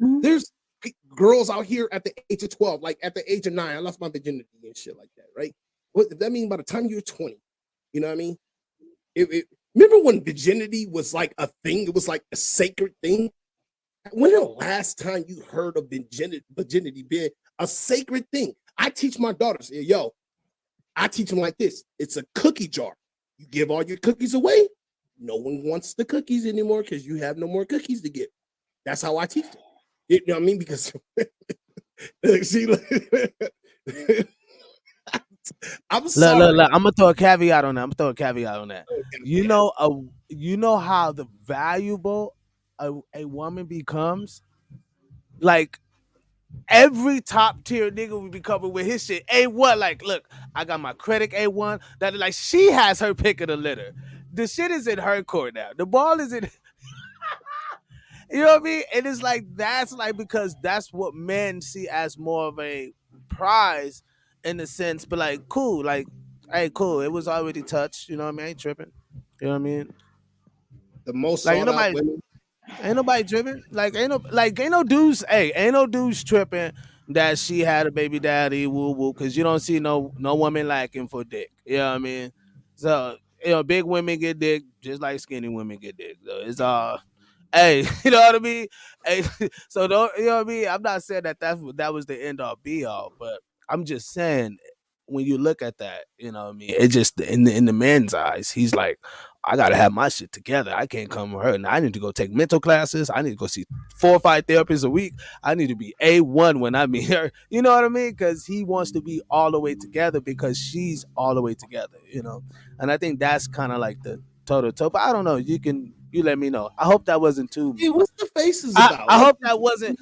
girls out here at the age of 12, like at the age of 9, I lost my virginity and shit like that, right? What does that mean? By the time you're 20, you know what I mean? Remember when virginity was like a thing? It was like a sacred thing. When the last time you heard of virginity being a sacred thing? I teach my daughters, I teach them like this. It's a cookie jar. You give all your cookies away, no one wants the cookies anymore because you have no more cookies to give. That's how I teach them. You know what I mean? Because see, I'm sorry. Look, I'm gonna throw a caveat on that. You know how the valuable a woman becomes? Like every top tier nigga will be coming with his shit. A1, like, look, I got my credit A1. That like she has her pick of the litter. The shit is in her court now. The ball is in. You know what I mean? And it's like that's like because that's what men see as more of a prize in a sense, but like cool, like hey, cool. It was already touched. You know what I mean? I ain't tripping. You know what I mean? The most Like sought out women. Ain't nobody tripping. Ain't no dudes. Hey, ain't no dudes tripping that she had a baby daddy. Woo woo. Because you don't see no woman lacking for dick. You know what I mean? So big women get dick just like skinny women get dick. So it's all. Hey, you know what I mean? Hey, so don't you know what I mean? I'm not saying that was the end all be all, but I'm just saying when you look at that, you know what I mean? It just in the man's eyes, he's like, I gotta have my shit together. I can't come with her. And I need to go take mental classes. I need to go see 4 or 5 therapists a week. I need to be A1 when I meet her. You know what I mean? Because he wants to be all the way together because she's all the way together, you know? And I think that's kind of like the total. But I don't know. You let me know. I hope that wasn't too. Hey, what's the faces about? I hope that wasn't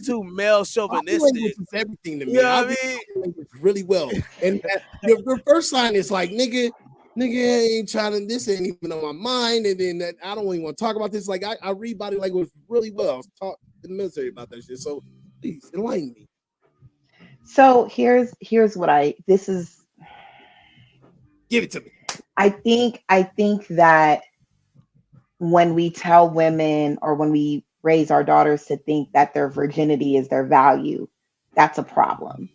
too male chauvinistic. It's everything to me. You know what I mean? Really well. And your first sign is like, nigga ain't trying to. This ain't even on my mind. And then I don't even want to talk about this. Like I read body language really well. I was taught in the military about that shit. So please enlighten me. So here's what this is. Give it to me. I think that when we tell women or when we raise our daughters to think that their virginity is their value, that's a problem.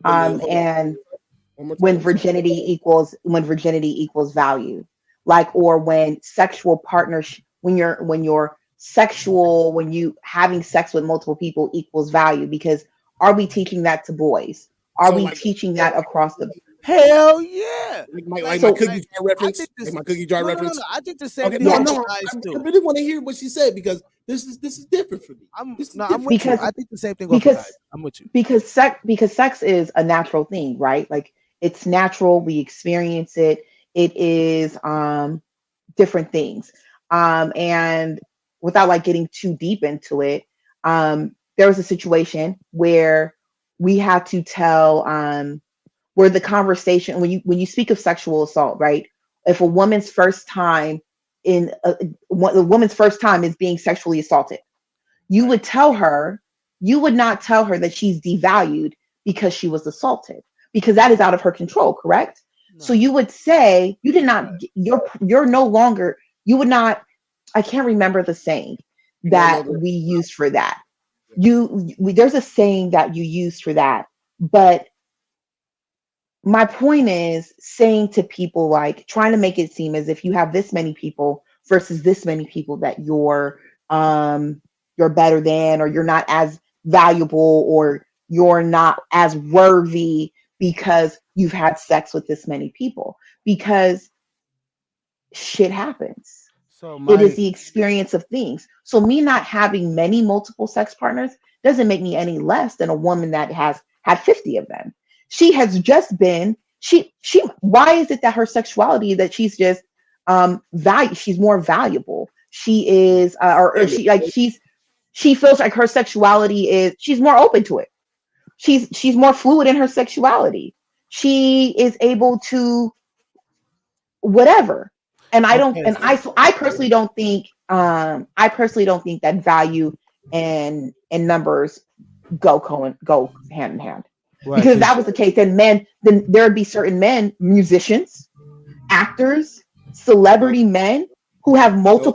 And when virginity equals value, like, or when sexual partnership, when you having sex with multiple people equals value, because are we teaching that to boys? Are we teaching that across the Hell yeah! My cookie jar reference. My cookie jar reference. No. I think the same thing. No. I really want to hear what she said because this is different for me. I'm with you. I think the same thing. Because I'm with you. Because sex is a natural thing, right? Like it's natural. We experience it. It is different things. And without like getting too deep into it, there was a situation where we had to tell where the conversation, when you speak of sexual assault, right? If a woman's first time the woman's first time is being sexually assaulted, you would not tell her that she's devalued because she was assaulted, because that is out of her control, correct? No. So you would say you're no longer, you would not, I can't remember the saying that we used for that. There's a saying that you used for that, but my point is saying to people, like trying to make it seem as if you have this many people versus this many people that you're better than, or you're not as valuable, or you're not as worthy because you've had sex with this many people, because shit happens. So it is the experience of things. So me not having multiple sex partners doesn't make me any less than a woman that has had 50 of them. She has just been, why is it that her sexuality, that she's just she's more valuable? She is, she feels like her sexuality is, she's more open to it. She's more fluid in her sexuality. She is able to whatever. And I personally don't think that value and numbers go hand in hand. Right. Because if that was the case, then there would be certain men, musicians, actors, celebrity men who have millions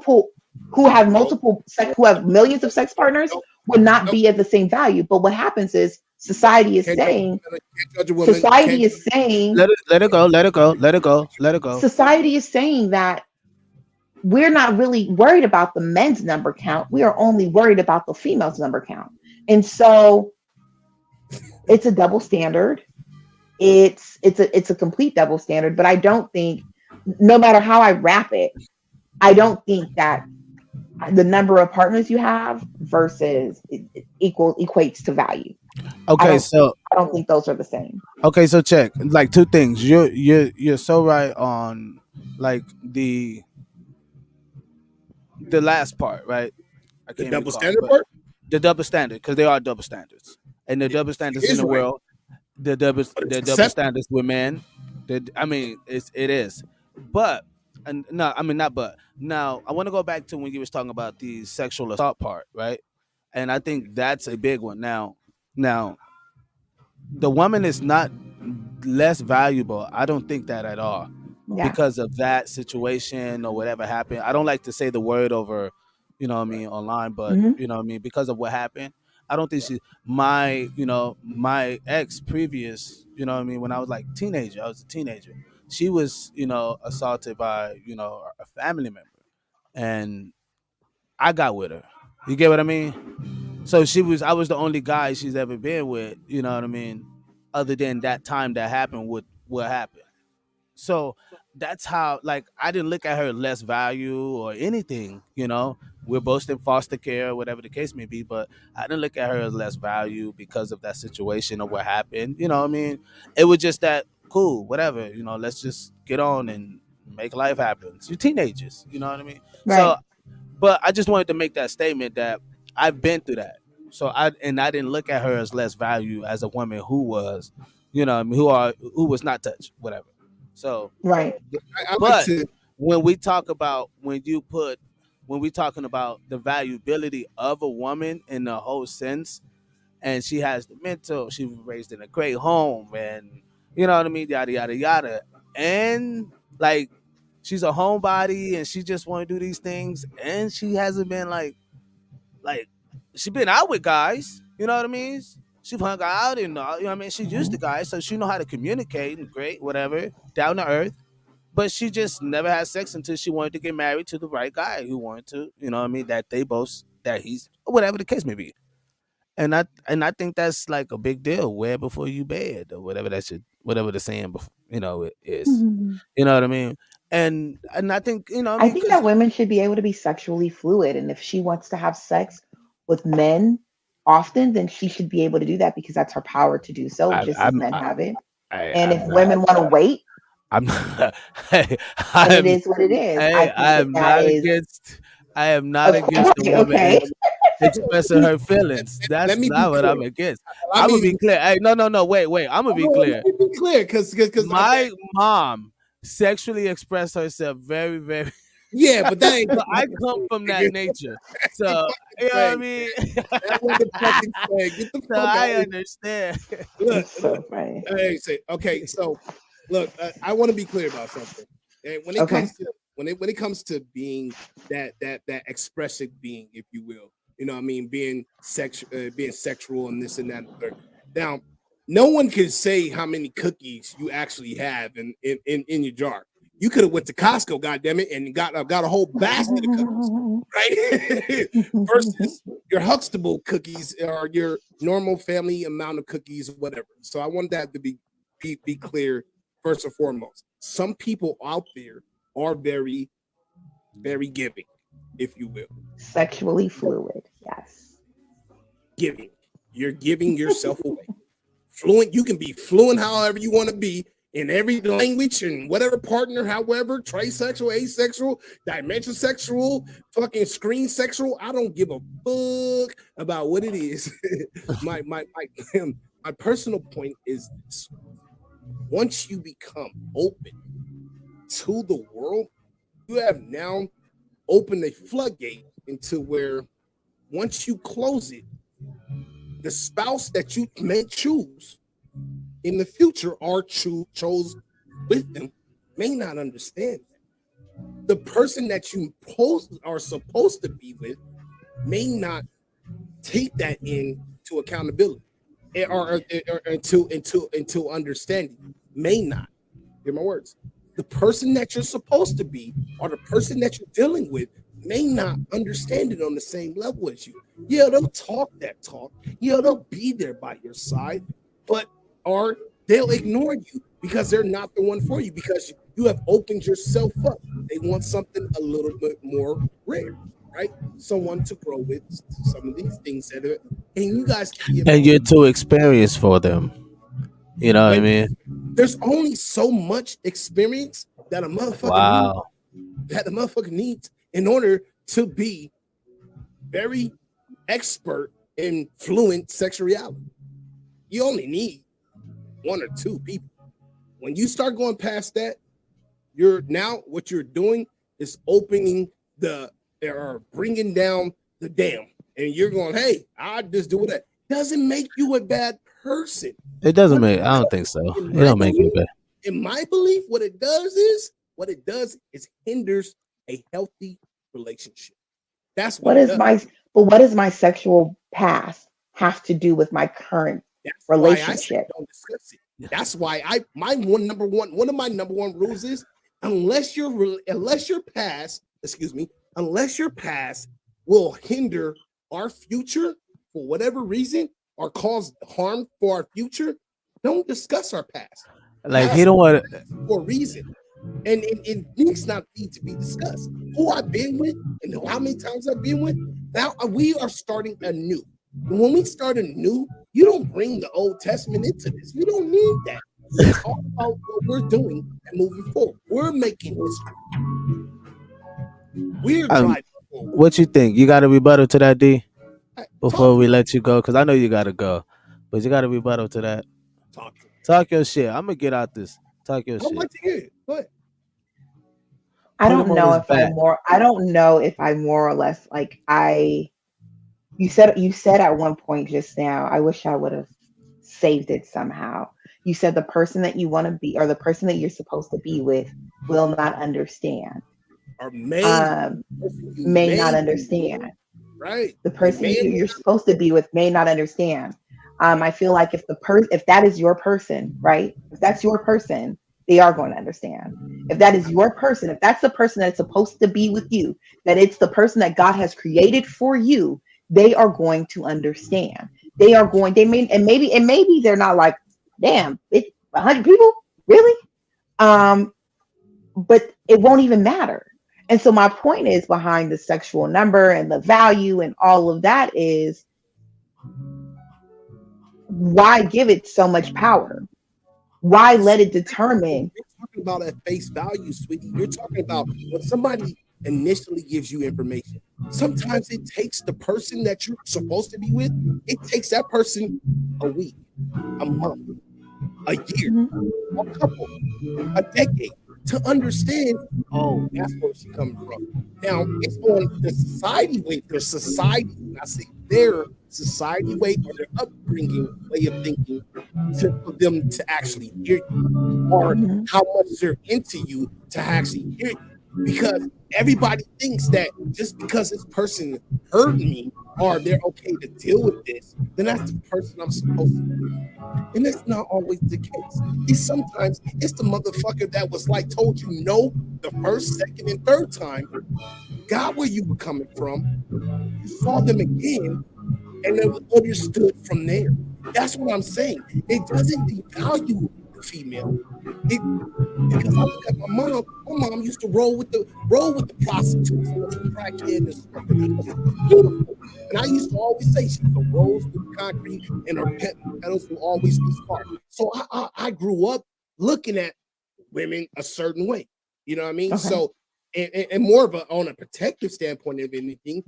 of sex partners would not be at the same value. But what happens is society is saying let it go. Society is saying that we're not really worried about the men's number count. We are only worried about the female's number count. And so it's a double standard. It's a complete double standard, but I don't think, no matter how I wrap it, I don't think that the number of partners you have versus equates to value. Okay, so I don't think those are the same. okay, so check like two things. You're so right on like the last part, right? I The can't double recall, standard but part. the double standard, because there are double standards, and the double She standards in is the right, world, but it's the double accepted. standards with men. I mean, it is, but and no, I mean not but. Now I want to go back to when you was talking about the sexual assault part, right? And I think that's a big one. Now the woman is not less valuable. I don't think that at all Yeah. because of that situation or whatever happened. I don't like to say the word over, you know what I mean, online, but Hmm. you know what I mean, because of what happened. I don't think my ex previous, you know what I mean, when I was like teenager, I was a teenager. She was, assaulted by, a family member. And I got with her. You get what I mean? So I was the only guy she's ever been with, you know what I mean? Other than that time that happened with what happened. So that's how, like, I didn't look at her less value or anything, We're both in foster care, whatever the case may be, but I didn't look at her as less value because of that situation or what happened. You know what I mean? It was just that cool, whatever, let's just get on and make life happen. You're teenagers, you know what I mean? So Right. but I just wanted to make that statement that I've been through that. So I didn't look at her as less value as a woman who was, I mean, who was not touched, whatever. So, Right. I like but to. when we talk about when we talking about the valuability of a woman in the whole sense, and she has the mental, she was raised in a great home, and you know what I mean, yada yada yada, and like she's a homebody and she just want to do these things, and she hasn't been like she been out with guys, you know what I mean? She hung out and you know what I mean. She's used Hmm. to guys, so she know how to communicate and great, whatever, down to earth. But she just never had sex until she wanted to get married to the right guy who wanted to, you know what I mean? That they both that he's whatever the case may be. And I think that's like a big deal. Where before you bed or whatever that should whatever the saying it is. Hmm. You know what I mean? And I think I I mean think because that women should be able to be sexually fluid, and if she wants to have sex with men often, then she should be able to do that because that's her power to do so, I, just as I'm men I, have it. And if I'm not women want to wait, I'm not, hey, then it is what it is. I think I that am that not is against I am not okay. against the woman Okay. expressing her feelings. Let That's me be not what clear. I'm against. I I'm gonna be mean, clear. Hey, no, wait. I'm gonna be let clear. me be clear, because again, My mom sexually expressed herself very, very. yeah, but that ain't So the I fucking come thing, from that nigga. nature. That ain't So fucking you know what I thing. mean. That wasn't the fucking thing. Get the So fuck out I of here. understand. Look, It's so funny. say, okay, so look, I want to be clear about something. And when it Okay. comes to when it comes to being that expressive being, if you will, you know what I mean, being sexual and this and that and the third. Now, no one can say how many cookies you actually have in your jar. You could have went to Costco, goddammit, and got a whole basket of cookies, right? Versus your Huxtable cookies or your normal family amount of cookies, whatever. So I want that to be clear first and foremost. Some people out there are very, very giving, if you will. Sexually fluid. Yes. Giving. You're giving yourself away. Fluent, you can be fluent however you want to be in every language and whatever partner, however, trisexual, asexual, dimension sexual, fucking screen sexual. I don't give a fuck about what it is. My personal point is this. Once you become open to the world, you have now opened a floodgate into where once you close it, the spouse that you may choose in the future or chose with them may not understand that. The person that you are supposed to be with may not take that into accountability or into understanding. May not. Hear my words. The person that you're supposed to be or the person that you're dealing with may not understand it on the same level as you. Yeah, they'll talk that talk. Yeah, they'll be there by your side, but or they'll ignore you because they're not the one for you because You have opened yourself up. They want something a little bit more rare, right? Someone to grow with, some of these things that are, and you guys can give And you're too experienced for them. You know what I mean? There's only so much experience that a motherfucker needs in order to be very expert in fluent sexuality. You only need one or two people. When you start going past that, what you're doing is opening or bringing down the dam, and you're going, hey, I just do that. Doesn't make you a bad person. It doesn't make. I don't think so. It don't make you bad. In my belief, what it does is hinders a healthy relationship. That's what does my sexual past have to do with my current relationship? Don't discuss it. That's why one of my number one rules is unless your past will hinder our future for whatever reason or cause harm for our future, don't discuss our past. Like he don't want for a reason. And it needs not need to be discussed. Who I've been with and how many times I've been with. Now we are starting anew. And when we start anew, you don't bring the Old Testament into this. We don't need that. Let's talk about what we're doing and moving forward. We're making history. We're driving forward. What you think? You got a rebuttal to that, D? Before we let you go, because I know you got to go. But you got a rebuttal to that. Talk your shit. I'm going to get out this. Talk your shit. Like to hear it. Go ahead. I don't know if I more or less like you said at one point just now, I wish I would have saved it somehow. You said the person that you want to be or the person that you're supposed to be with will not understand. Or may not understand. Right. The person you're supposed to be with may not understand. I feel like if that is your person, right? If that's your person, they are going to understand. If that is your person, if that's the person that's supposed to be with you, that it's the person that God has created for you, they are going to understand. Maybe they're not like, damn, it's 100 people, really? But it won't even matter. And so my point is behind the sexual number and the value and all of that is, why give it so much power? Why let it determine? You're talking about at face value, sweetie. You're talking about when somebody initially gives you information. Sometimes it takes the person that you're supposed to be with, it takes that person a week, a month, a year, a couple, a decade to understand, oh, that's where she's coming from. Now, it's on the society way, their society, I say their society way or their upbringing way of thinking for them to actually hear you, or how much they're into you to actually hear you. Because everybody thinks that just because this person heard me or they're okay to deal with this, then that's the person I'm supposed to be. And that's not always the case. Sometimes it's the motherfucker that was like told you no the first, second, and third time, got where you were coming from, you saw them again, and then understood from there. That's what I'm saying. It doesn't devalue the female. Because I look at my mom. My mom used to roll with the prostitutes and the crackhead and stuff. It was beautiful. And I used to always say she's a rose with concrete, and her petals will always be sparked. So I grew up looking at women a certain way. You know what I mean? Okay. So and more of on a protective standpoint of anything.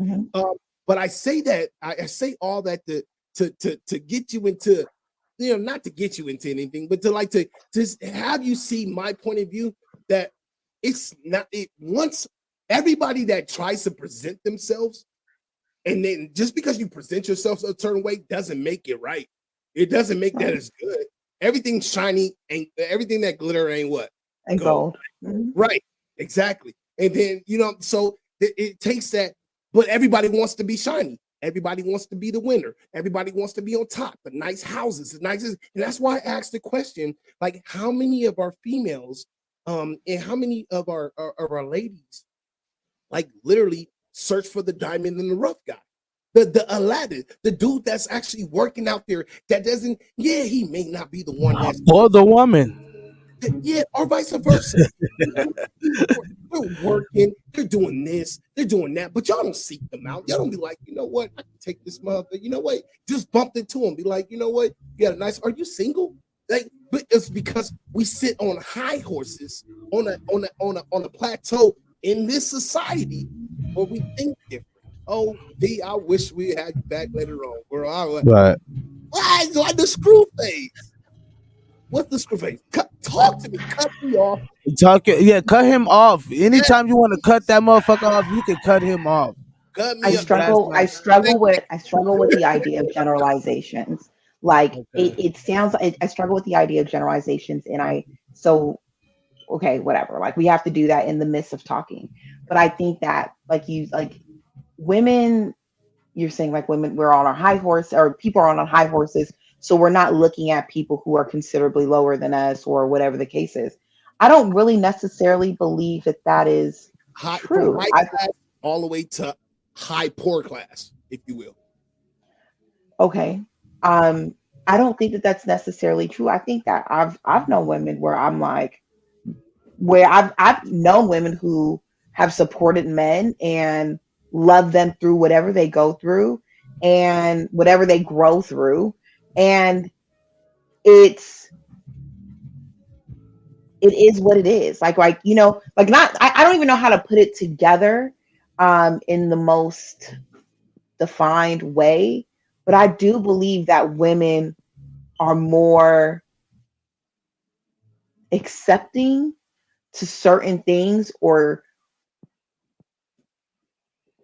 But I say that I say all that to get you into, you know, not to get you into anything, but to have you see my point of view that it's not once everybody that tries to present themselves, and then just because you present yourself a certain way doesn't make it right. It doesn't make that as good. Everything shiny and everything that glitter ain't what? And gold. Right. Exactly. And then, you know, so it takes that, but everybody wants to be shiny. Everybody wants to be the winner. Everybody wants to be on top. The nice houses, the nicest. And that's why I asked the question, like, how many of our females and how many of our ladies, like, literally search for the diamond in the rough guy? The Aladdin, the dude that's actually working out there that doesn't, he may not be the one that's or the woman. Yeah, or vice versa. They're working, they're doing this, they're doing that, but y'all don't seek them out. Y'all don't be like, you know what, I can take this motherfucker. You know what? Just bump into him. Be like, you know what? You got a nice. Are you single? Like, but it's because we sit on high horses on a plateau in this society where we think different. Oh, Dee, I wish we had you back later on, girl. Right. Why the screw face? What's the screw face? Talk to me. Cut me off. Cut him off. Anytime you want to cut that motherfucker off, you can cut him off. Cut me I up. struggle with the idea of generalizations. Like it sounds like I struggle with the idea of generalizations, and whatever. Like we have to do that in the midst of talking. But I think that women, you're saying like women, we're on our high horse, or people are on high horses. So we're not looking at people who are considerably lower than us or whatever the case is. I don't really necessarily believe that is true. From high class all the way to high poor class, if you will. Okay. I don't think that that's necessarily true. I think that I've known women where I've known women who have supported men and love them through whatever they go through and whatever they grow through. And it is what it is. I don't even know how to put it together in the most defined way, but I do believe that women are more accepting to certain things, or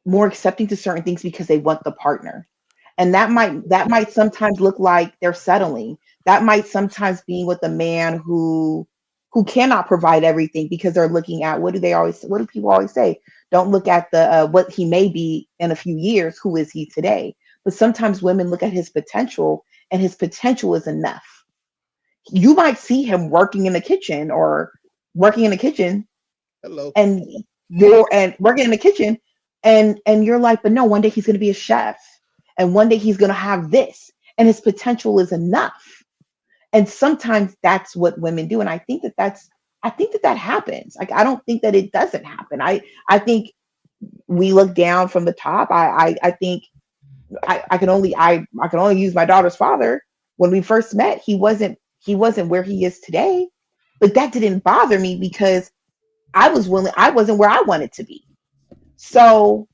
more accepting to certain things because they want the partner. And that might sometimes look like they're settling. That might sometimes be with a man who cannot provide everything, because they're looking at what do people always say? Don't look at the what he may be in a few years. Who is he today? But sometimes women look at his potential, and his potential is enough. You might see him working in the kitchen. Hello. And working in the kitchen, and you're like, but no, one day he's going to be a chef. And one day he's going to have this, and his potential is enough. And sometimes that's what women do. And I think that happens. Like, I don't think that it doesn't happen. I think we look down from the top. I think I can only use my daughter's father. When we first met, he wasn't where he is today, but that didn't bother me because I wasn't where I wanted to be. So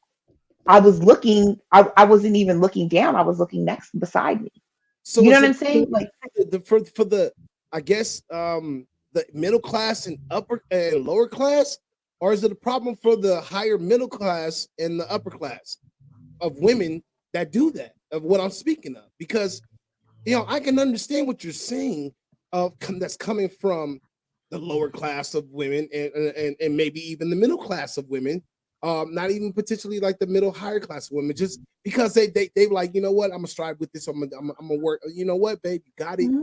I wasn't even looking down. I was looking beside me. So you know what I'm saying? Like for the I guess the middle class and upper and lower class, or is it a problem for the higher middle class and the upper class of women that do that, of what I'm speaking of? Because I can understand what you're saying that's coming from the lower class of women and maybe even the middle class of women. Not even potentially like the middle higher class women, just because they like, you know what, I'm gonna strive with this. I'm gonna work. You know what, babe, you got it. Mm-hmm.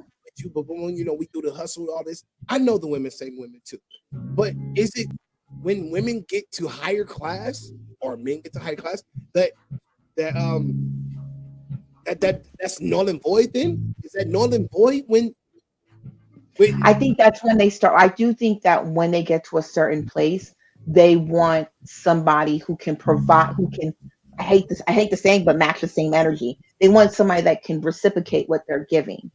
But when we do the hustle, all this. I know the women, same women too. But is it when women get to higher class or men get to higher class that's null and void? Then is that null and void when? I think that's when they start. I do think that when they get to a certain place, they want somebody who can provide, I hate the saying, but match the same energy. They want somebody that can reciprocate what they're giving.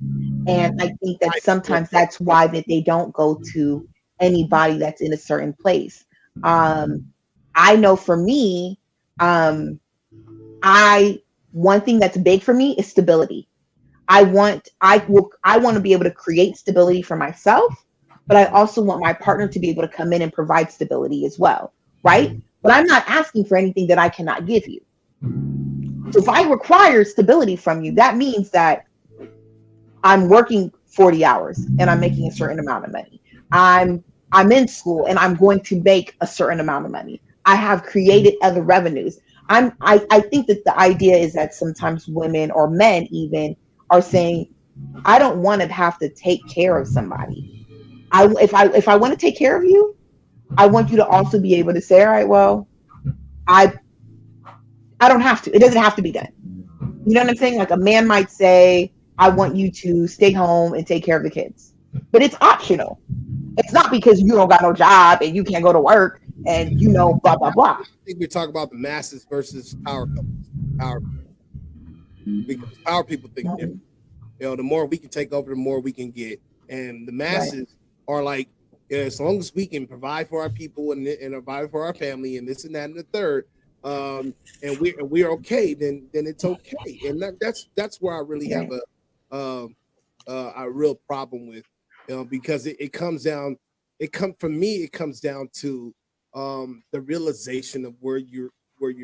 And I think that sometimes that's why that they don't go to anybody that's in a certain place. I know for me, one thing that's big for me is stability. I want to be able to create stability for myself, but I also want my partner to be able to come in and provide stability as well, right? But I'm not asking for anything that I cannot give you. So if I require stability from you, that means that I'm working 40 hours and I'm making a certain amount of money. I'm in school and I'm going to make a certain amount of money. I have created other revenues. I think that the idea is that sometimes women or men even are saying, I don't want to have to take care of somebody. If I want to take care of you, I want you to also be able to say, all right, well, I don't have to. It doesn't have to be done. You know what I'm saying? Like a man might say, I want you to stay home and take care of the kids, but it's optional. It's not because you don't got no job and you can't go to work and blah blah blah. I think we talk about the masses versus power couples. Power, because power people think different. The more we can take over, the more we can get. And the masses are like, as long as we can provide for our people and provide for our family and this and that and the third, and we're okay, then it's okay. And that's where I really have a real problem with, because it comes down. For me, it comes down to the realization of where your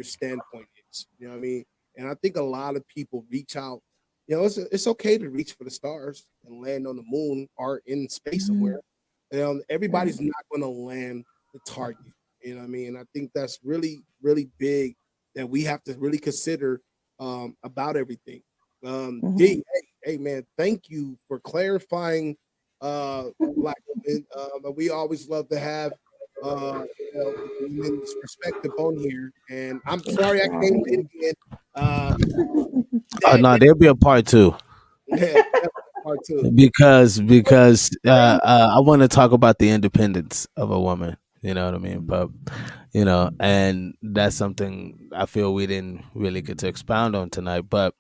standpoint is. You know what I mean? And I think a lot of people reach out. It's okay to reach for the stars and land on the moon or in space somewhere. Everybody's not going to land the target. You know what I mean? And I think that's really, really big that we have to really consider about everything. Dee, hey man, thank you for clarifying Black women. We always love to have women's perspective on here. And I'm sorry I came in again. Oh no, there'll be a part two. Yeah, part two. Because I want to talk about the independence of a woman. You know what I mean? But and that's something I feel we didn't really get to expound on tonight. But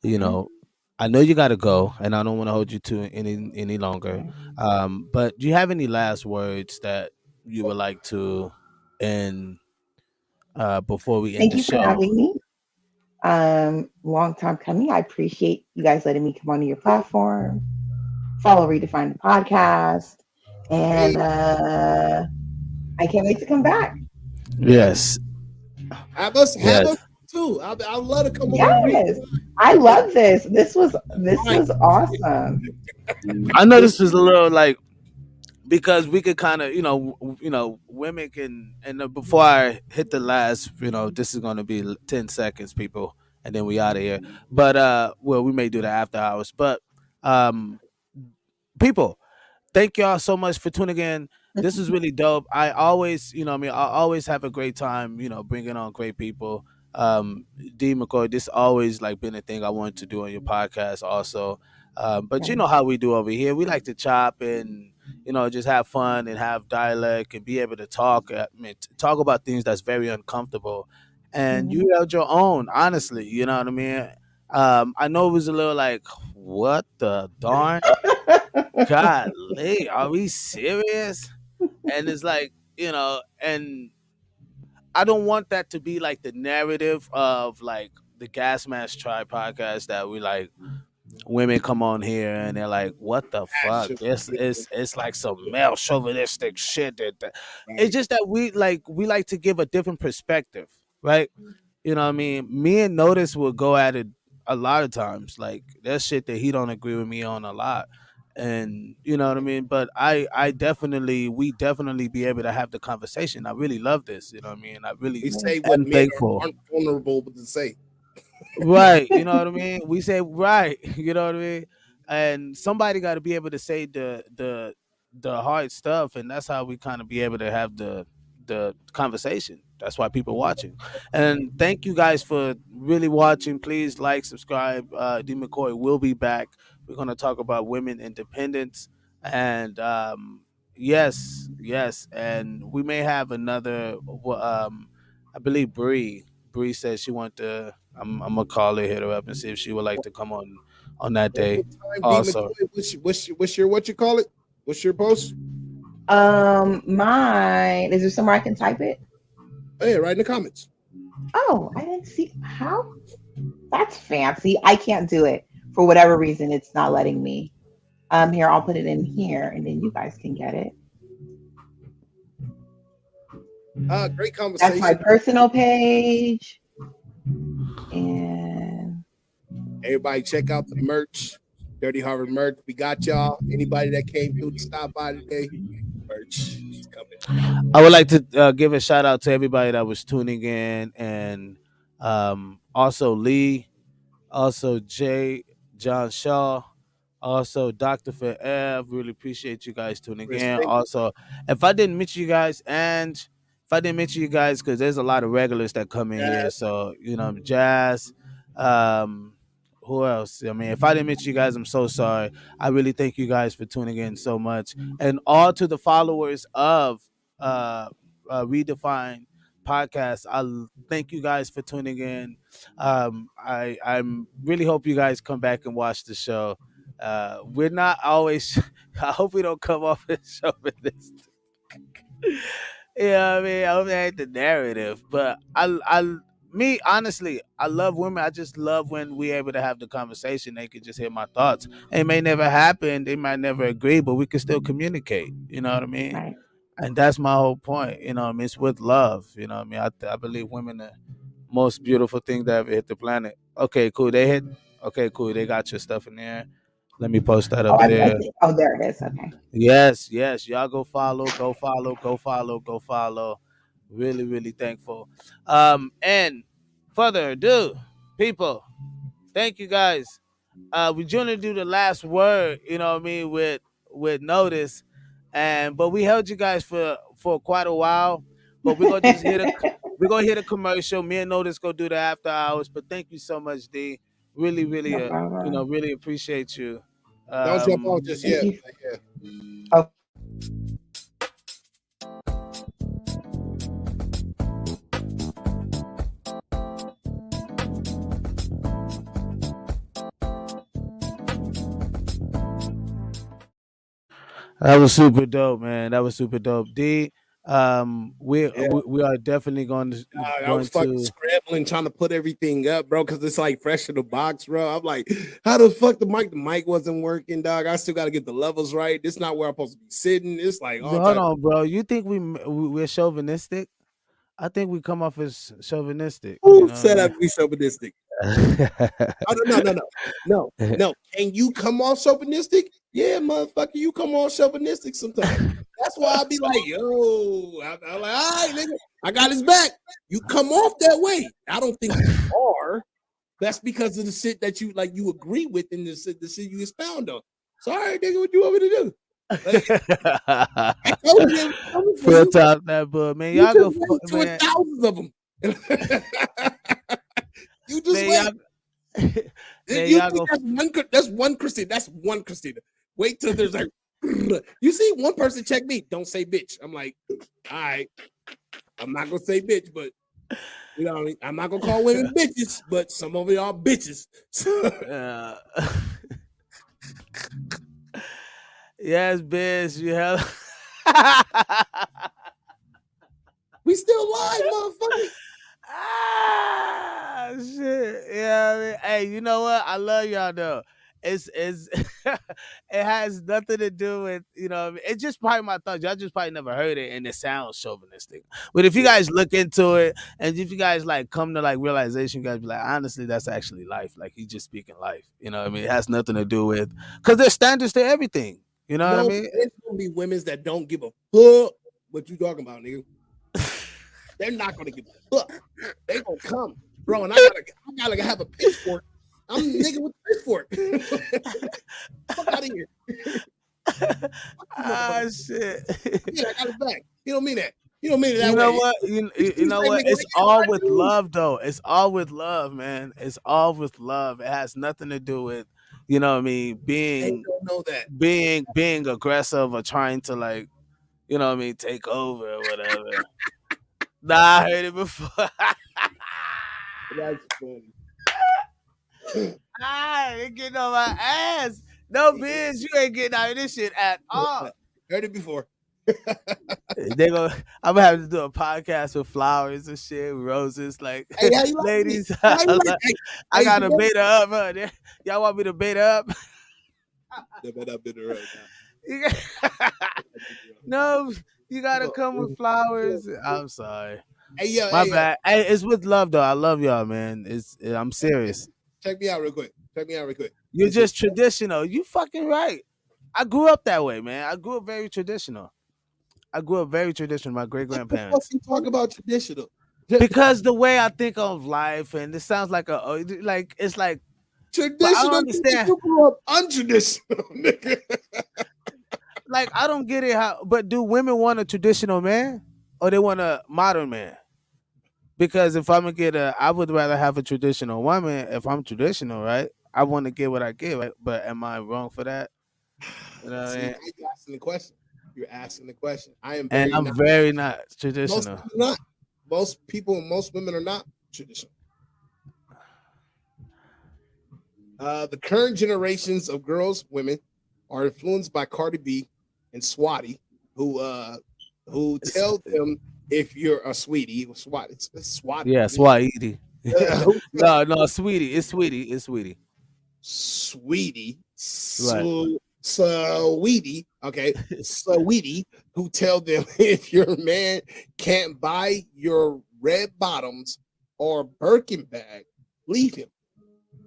I know you got to go, and I don't want to hold you to any longer. But do you have any last words that you would like to end before we end Thank the you for show? having me. Long time coming. I appreciate you guys letting me come onto your platform. Follow Redefine the podcast, and I can't wait to come back. Yes. Have us too. I'd love to come over. Yes, I love this. This was awesome. I know this was a little like, because we could kind of women can, and before I hit the last, this is going to be 10 seconds, people, and then we out of here. But well, we may do the after hours, but people, thank y'all so much for tuning in. This is really dope. I always, I always have a great time, bringing on great people. Dee McCoy, this always like been a thing I wanted to do on your podcast also. But you know how we do over here. We like to chop and, just have fun and have dialect and be able to talk. Talk about things that's very uncomfortable. And you held your own, honestly. You know what I mean? I know it was a little like, what the darn? Golly, are we serious? And it's like, and I don't want that to be like the narrative of like the Gasmasktribe podcast that we like women come on here and they're like, what the fuck? It's like some male chauvinistic shit that it's just that we like to give a different perspective, right? You know what I mean? Me and Notice will go at it a lot of times. Like there's shit that he don't agree with me on a lot. And you know what I mean? But we definitely be able to have the conversation. I really love this. You know what I mean? I really say what am men thankful. aren't vulnerable to say. Right. You know what I mean? We say right. You know what I mean? And somebody got to be able to say the hard stuff, and that's how we kind of be able to have the conversation. That's why people watching. And thank you guys for really watching. Please like, subscribe. Dee McCoy will be back. We're gonna talk about women independence, and yes, and we may have another. I believe Bree said she want to. I'm gonna call her, hit her up, and see if she would like to come on that day. Also, What's your what you call it? What's your post? Mine. Is there somewhere I can type it? Hey, right in the comments. Oh, I didn't see how. That's fancy. I can't do it for whatever reason. It's not letting me. Here, I'll put it in here, and then you guys can get it. Great conversation. That's my personal page. And everybody check out the merch, Dirtyharvard merch. We got y'all. Anybody that came through to stop by today, merch is coming. I would like to give a shout out to everybody that was tuning in, and also Lee, also Jay, John Shaw, also Dr. Forev. Really appreciate you guys tuning in. Also, if I didn't mention you guys, because there's a lot of regulars that come in here. So, Jazz, who Who else? I mean, if I didn't mention you guys, I'm so sorry. I really thank you guys for tuning in so much, and all to the followers of uh, Redefine Podcast. Thank you guys for tuning in. I'm really hope you guys come back and watch the show. We're not always. I hope we don't come off as chauvinistic. Yeah, I mean, I hope that ain't the narrative, but me honestly, I love women. I just love when we able to have the conversation. They can just hear my thoughts. It may never happen. They might never agree, but we can still communicate. You know what I mean? Right. And that's my whole point. You know what I mean? It's with love. You know what I mean? I believe women are most beautiful thing that ever hit the planet. Okay, cool. They hit. Okay, cool. They got your stuff in there. Let me post that Oh, up I there. see. Oh, there it is. Okay. Yes, yes. Y'all go follow, go follow, go follow, go follow. Really, really thankful. And further ado, people, thank you guys. We're gonna do the last word, you know what I mean, with notice. But we held you guys for quite a while. But we're gonna hit a commercial. Me and Notice go do the after hours. But thank you so much, D. Really, really No problem. really appreciate you. Don't jump off just Thank yet. you. Yeah. Oh, That was super dope, man. That was super dope. D, Yeah. we are definitely I was fucking scrambling trying to put everything up, bro, because it's like fresh in the box, bro. I'm like, how the fuck the mic wasn't working, dog? I still got to get the levels right. This not where I'm supposed to be sitting. It's like all hold time. on, bro. You think we're chauvinistic? I think we come off as chauvinistic. Who You know said what I'd be chauvinistic? I No. mean? Can you come off chauvinistic? Yeah, motherfucker, you come off chauvinistic sometimes. That's why I be like, yo, I'm like, all right, nigga, I got his back. You come off that way. I don't think you are. That's because of the shit that you like you agree with in the shit you expound on. Sorry, nigga, what you want me to do? Like, I told you they were coming for Full you. top that book, man. You Y'all just go, wait man. to thousands of them. You just Man, wait. y'all, man, You y'all think go. that's one Christina. That's one Christina. Wait till there's like, you see one person check me. Don't say bitch. I'm like, all right. I'm not gonna say bitch, but you know what I mean? I'm not gonna call women bitches, but some of y'all bitches. Yes, bitch. You have. We still live, motherfucker. Ah, shit. Yeah, I mean, hey, you know what? I love y'all though. It's it has nothing to do with, you know what I mean? It's just probably my thoughts. Y'all just probably never heard it and it sounds chauvinistic. But if you guys look into it and if you guys like come to like realization, you guys be like, honestly, that's actually life. Like he's just speaking life. You know what I mean? It has nothing to do with because there's standards to everything. You know what I mean? There's gonna be women that don't give a fuck what you talking about, nigga. They're not gonna give a fuck. They gonna come, bro, and I gotta have a pitchfork. I'm the nigga with the pitchfork. Fuck out of here. Ah, shit. Yeah, I got his back. He don't mean that. He don't mean it that You know way. what? You know what? It's all with love, though. It's all with love, man. It's all with love. It has nothing to do with, you know what I mean, They don't know that. being aggressive or trying to like, you know what I mean, take over or whatever. Nah, I heard it before. That's funny. I ain't getting on my ass. No, bitch, you ain't getting out of this shit at all. Heard it before. I'm gonna have to do a podcast with flowers and shit, roses. Like, Hey, how you like ladies, me? How you like- I gotta bait her up. Huh? Y'all want me to bait her up? They better been right now. No, you gotta come with flowers. I'm sorry. Hey, yo, My bad. Hey, it's with love though. I love y'all, man. I'm serious. Check me out real quick. You're just traditional. You fucking right. I grew up that way, man. I grew up very traditional. My great grandparents. What the fuck you talk about traditional? Because the way I think of life, and it sounds like it's like traditional. I don't understand. You grew up untraditional, nigga. Like I don't get it. But do women want a traditional man or they want a modern man? Because if I'm gonna I would rather have a traditional woman if I'm traditional, right? I want to get what I get, right? But am I wrong for that? You know what I See, mean? now you're asking the question. You're asking the question. I am And very I'm not. very not Most traditional. people are not. Most people and most women are not traditional. The current generations of girls, women, are influenced by Cardi B and Swati, who tell them if you're a sweetie. Swati, it's Swati. Yeah, Swahili. Who No, sweetie. It's sweetie. It's sweetie. Sweetie, Right. Sweetie, okay, Sweetie, who tell them if your man can't buy your red bottoms or Birkin bag, leave him.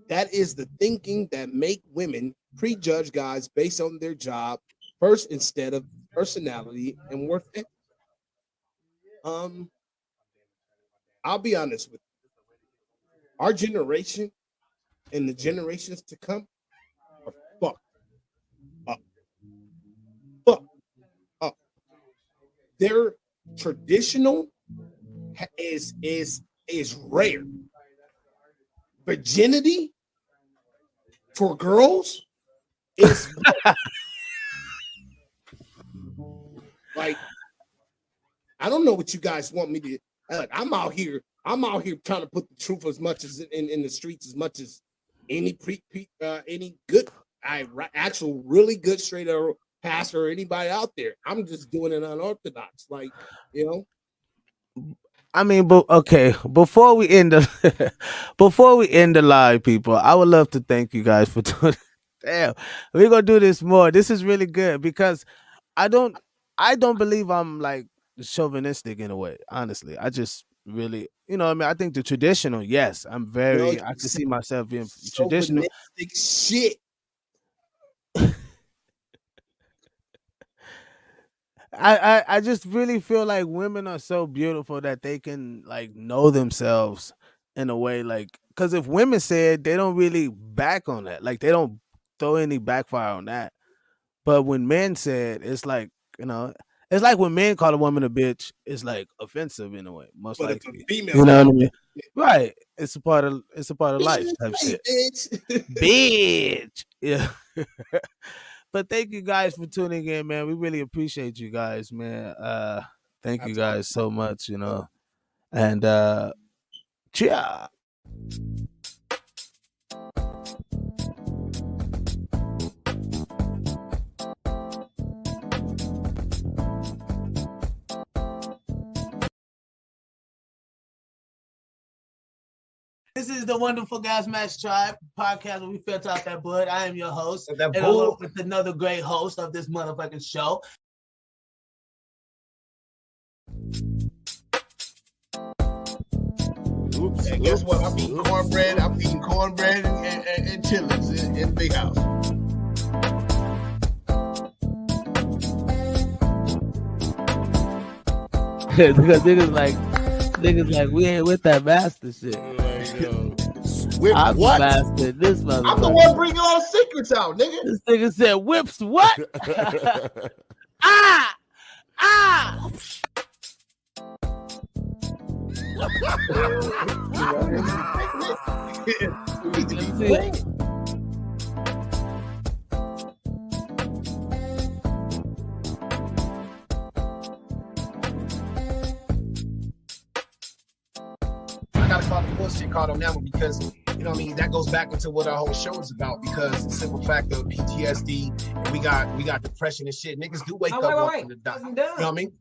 That is the thinking that make women prejudge guys based on their job first instead of personality and worth ethic. I'll be honest with you. Our generation and the generations to come are fucked up. Fucked up. Their traditional is rare. Virginity for girls is like, I don't know what you guys want me to. Like, I'm out here trying to put the truth as much as in the streets as much as any any good actual really good straight arrow pastor or anybody out there. I'm just doing it unorthodox, like, you know. I mean, but okay. Before we end the live, people, I would love to thank you guys for doing. Damn, we're gonna do this more. This is really good because I don't believe I'm like chauvinistic in a way. Honestly, I just really, you know, what I mean, I think the traditional. Yes, I'm very. I can see myself being traditional. Shit. I just really feel like women are so beautiful that they can like know themselves in a way, like, because if women say it, they don't really back on that, like they don't throw any backfire on that. But when men say it, it's like, you know, it's like when men call a woman a bitch, it's like offensive in a way, most But if a likely. female, You know what I mean? Right? It's a part of life type hey, shit. bitch. Bitch. Yeah. But thank you guys for tuning in, man. We really appreciate you guys, man. Thank you guys so much, you know. And cheers. This is the wonderful Gasmasktribe podcast where we filter out that blood. I am your host, and along with another great host of this motherfucking show. Oops, and guess what? I'm eating cornbread. I'm eating cornbread and chitlins in the big house. Because niggas like we ain't with that master shit. Whip I'm what? mastered this motherfucker. I'm the one bringing all the secrets out, nigga. This nigga said whips what? Ah! We need to be playing. I gotta call the bullshit card on that one because, you know what I mean, that goes back into what our whole show is about, because the simple fact of PTSD, and we got depression and shit. Niggas do wake up wanting to die. You know what I mean?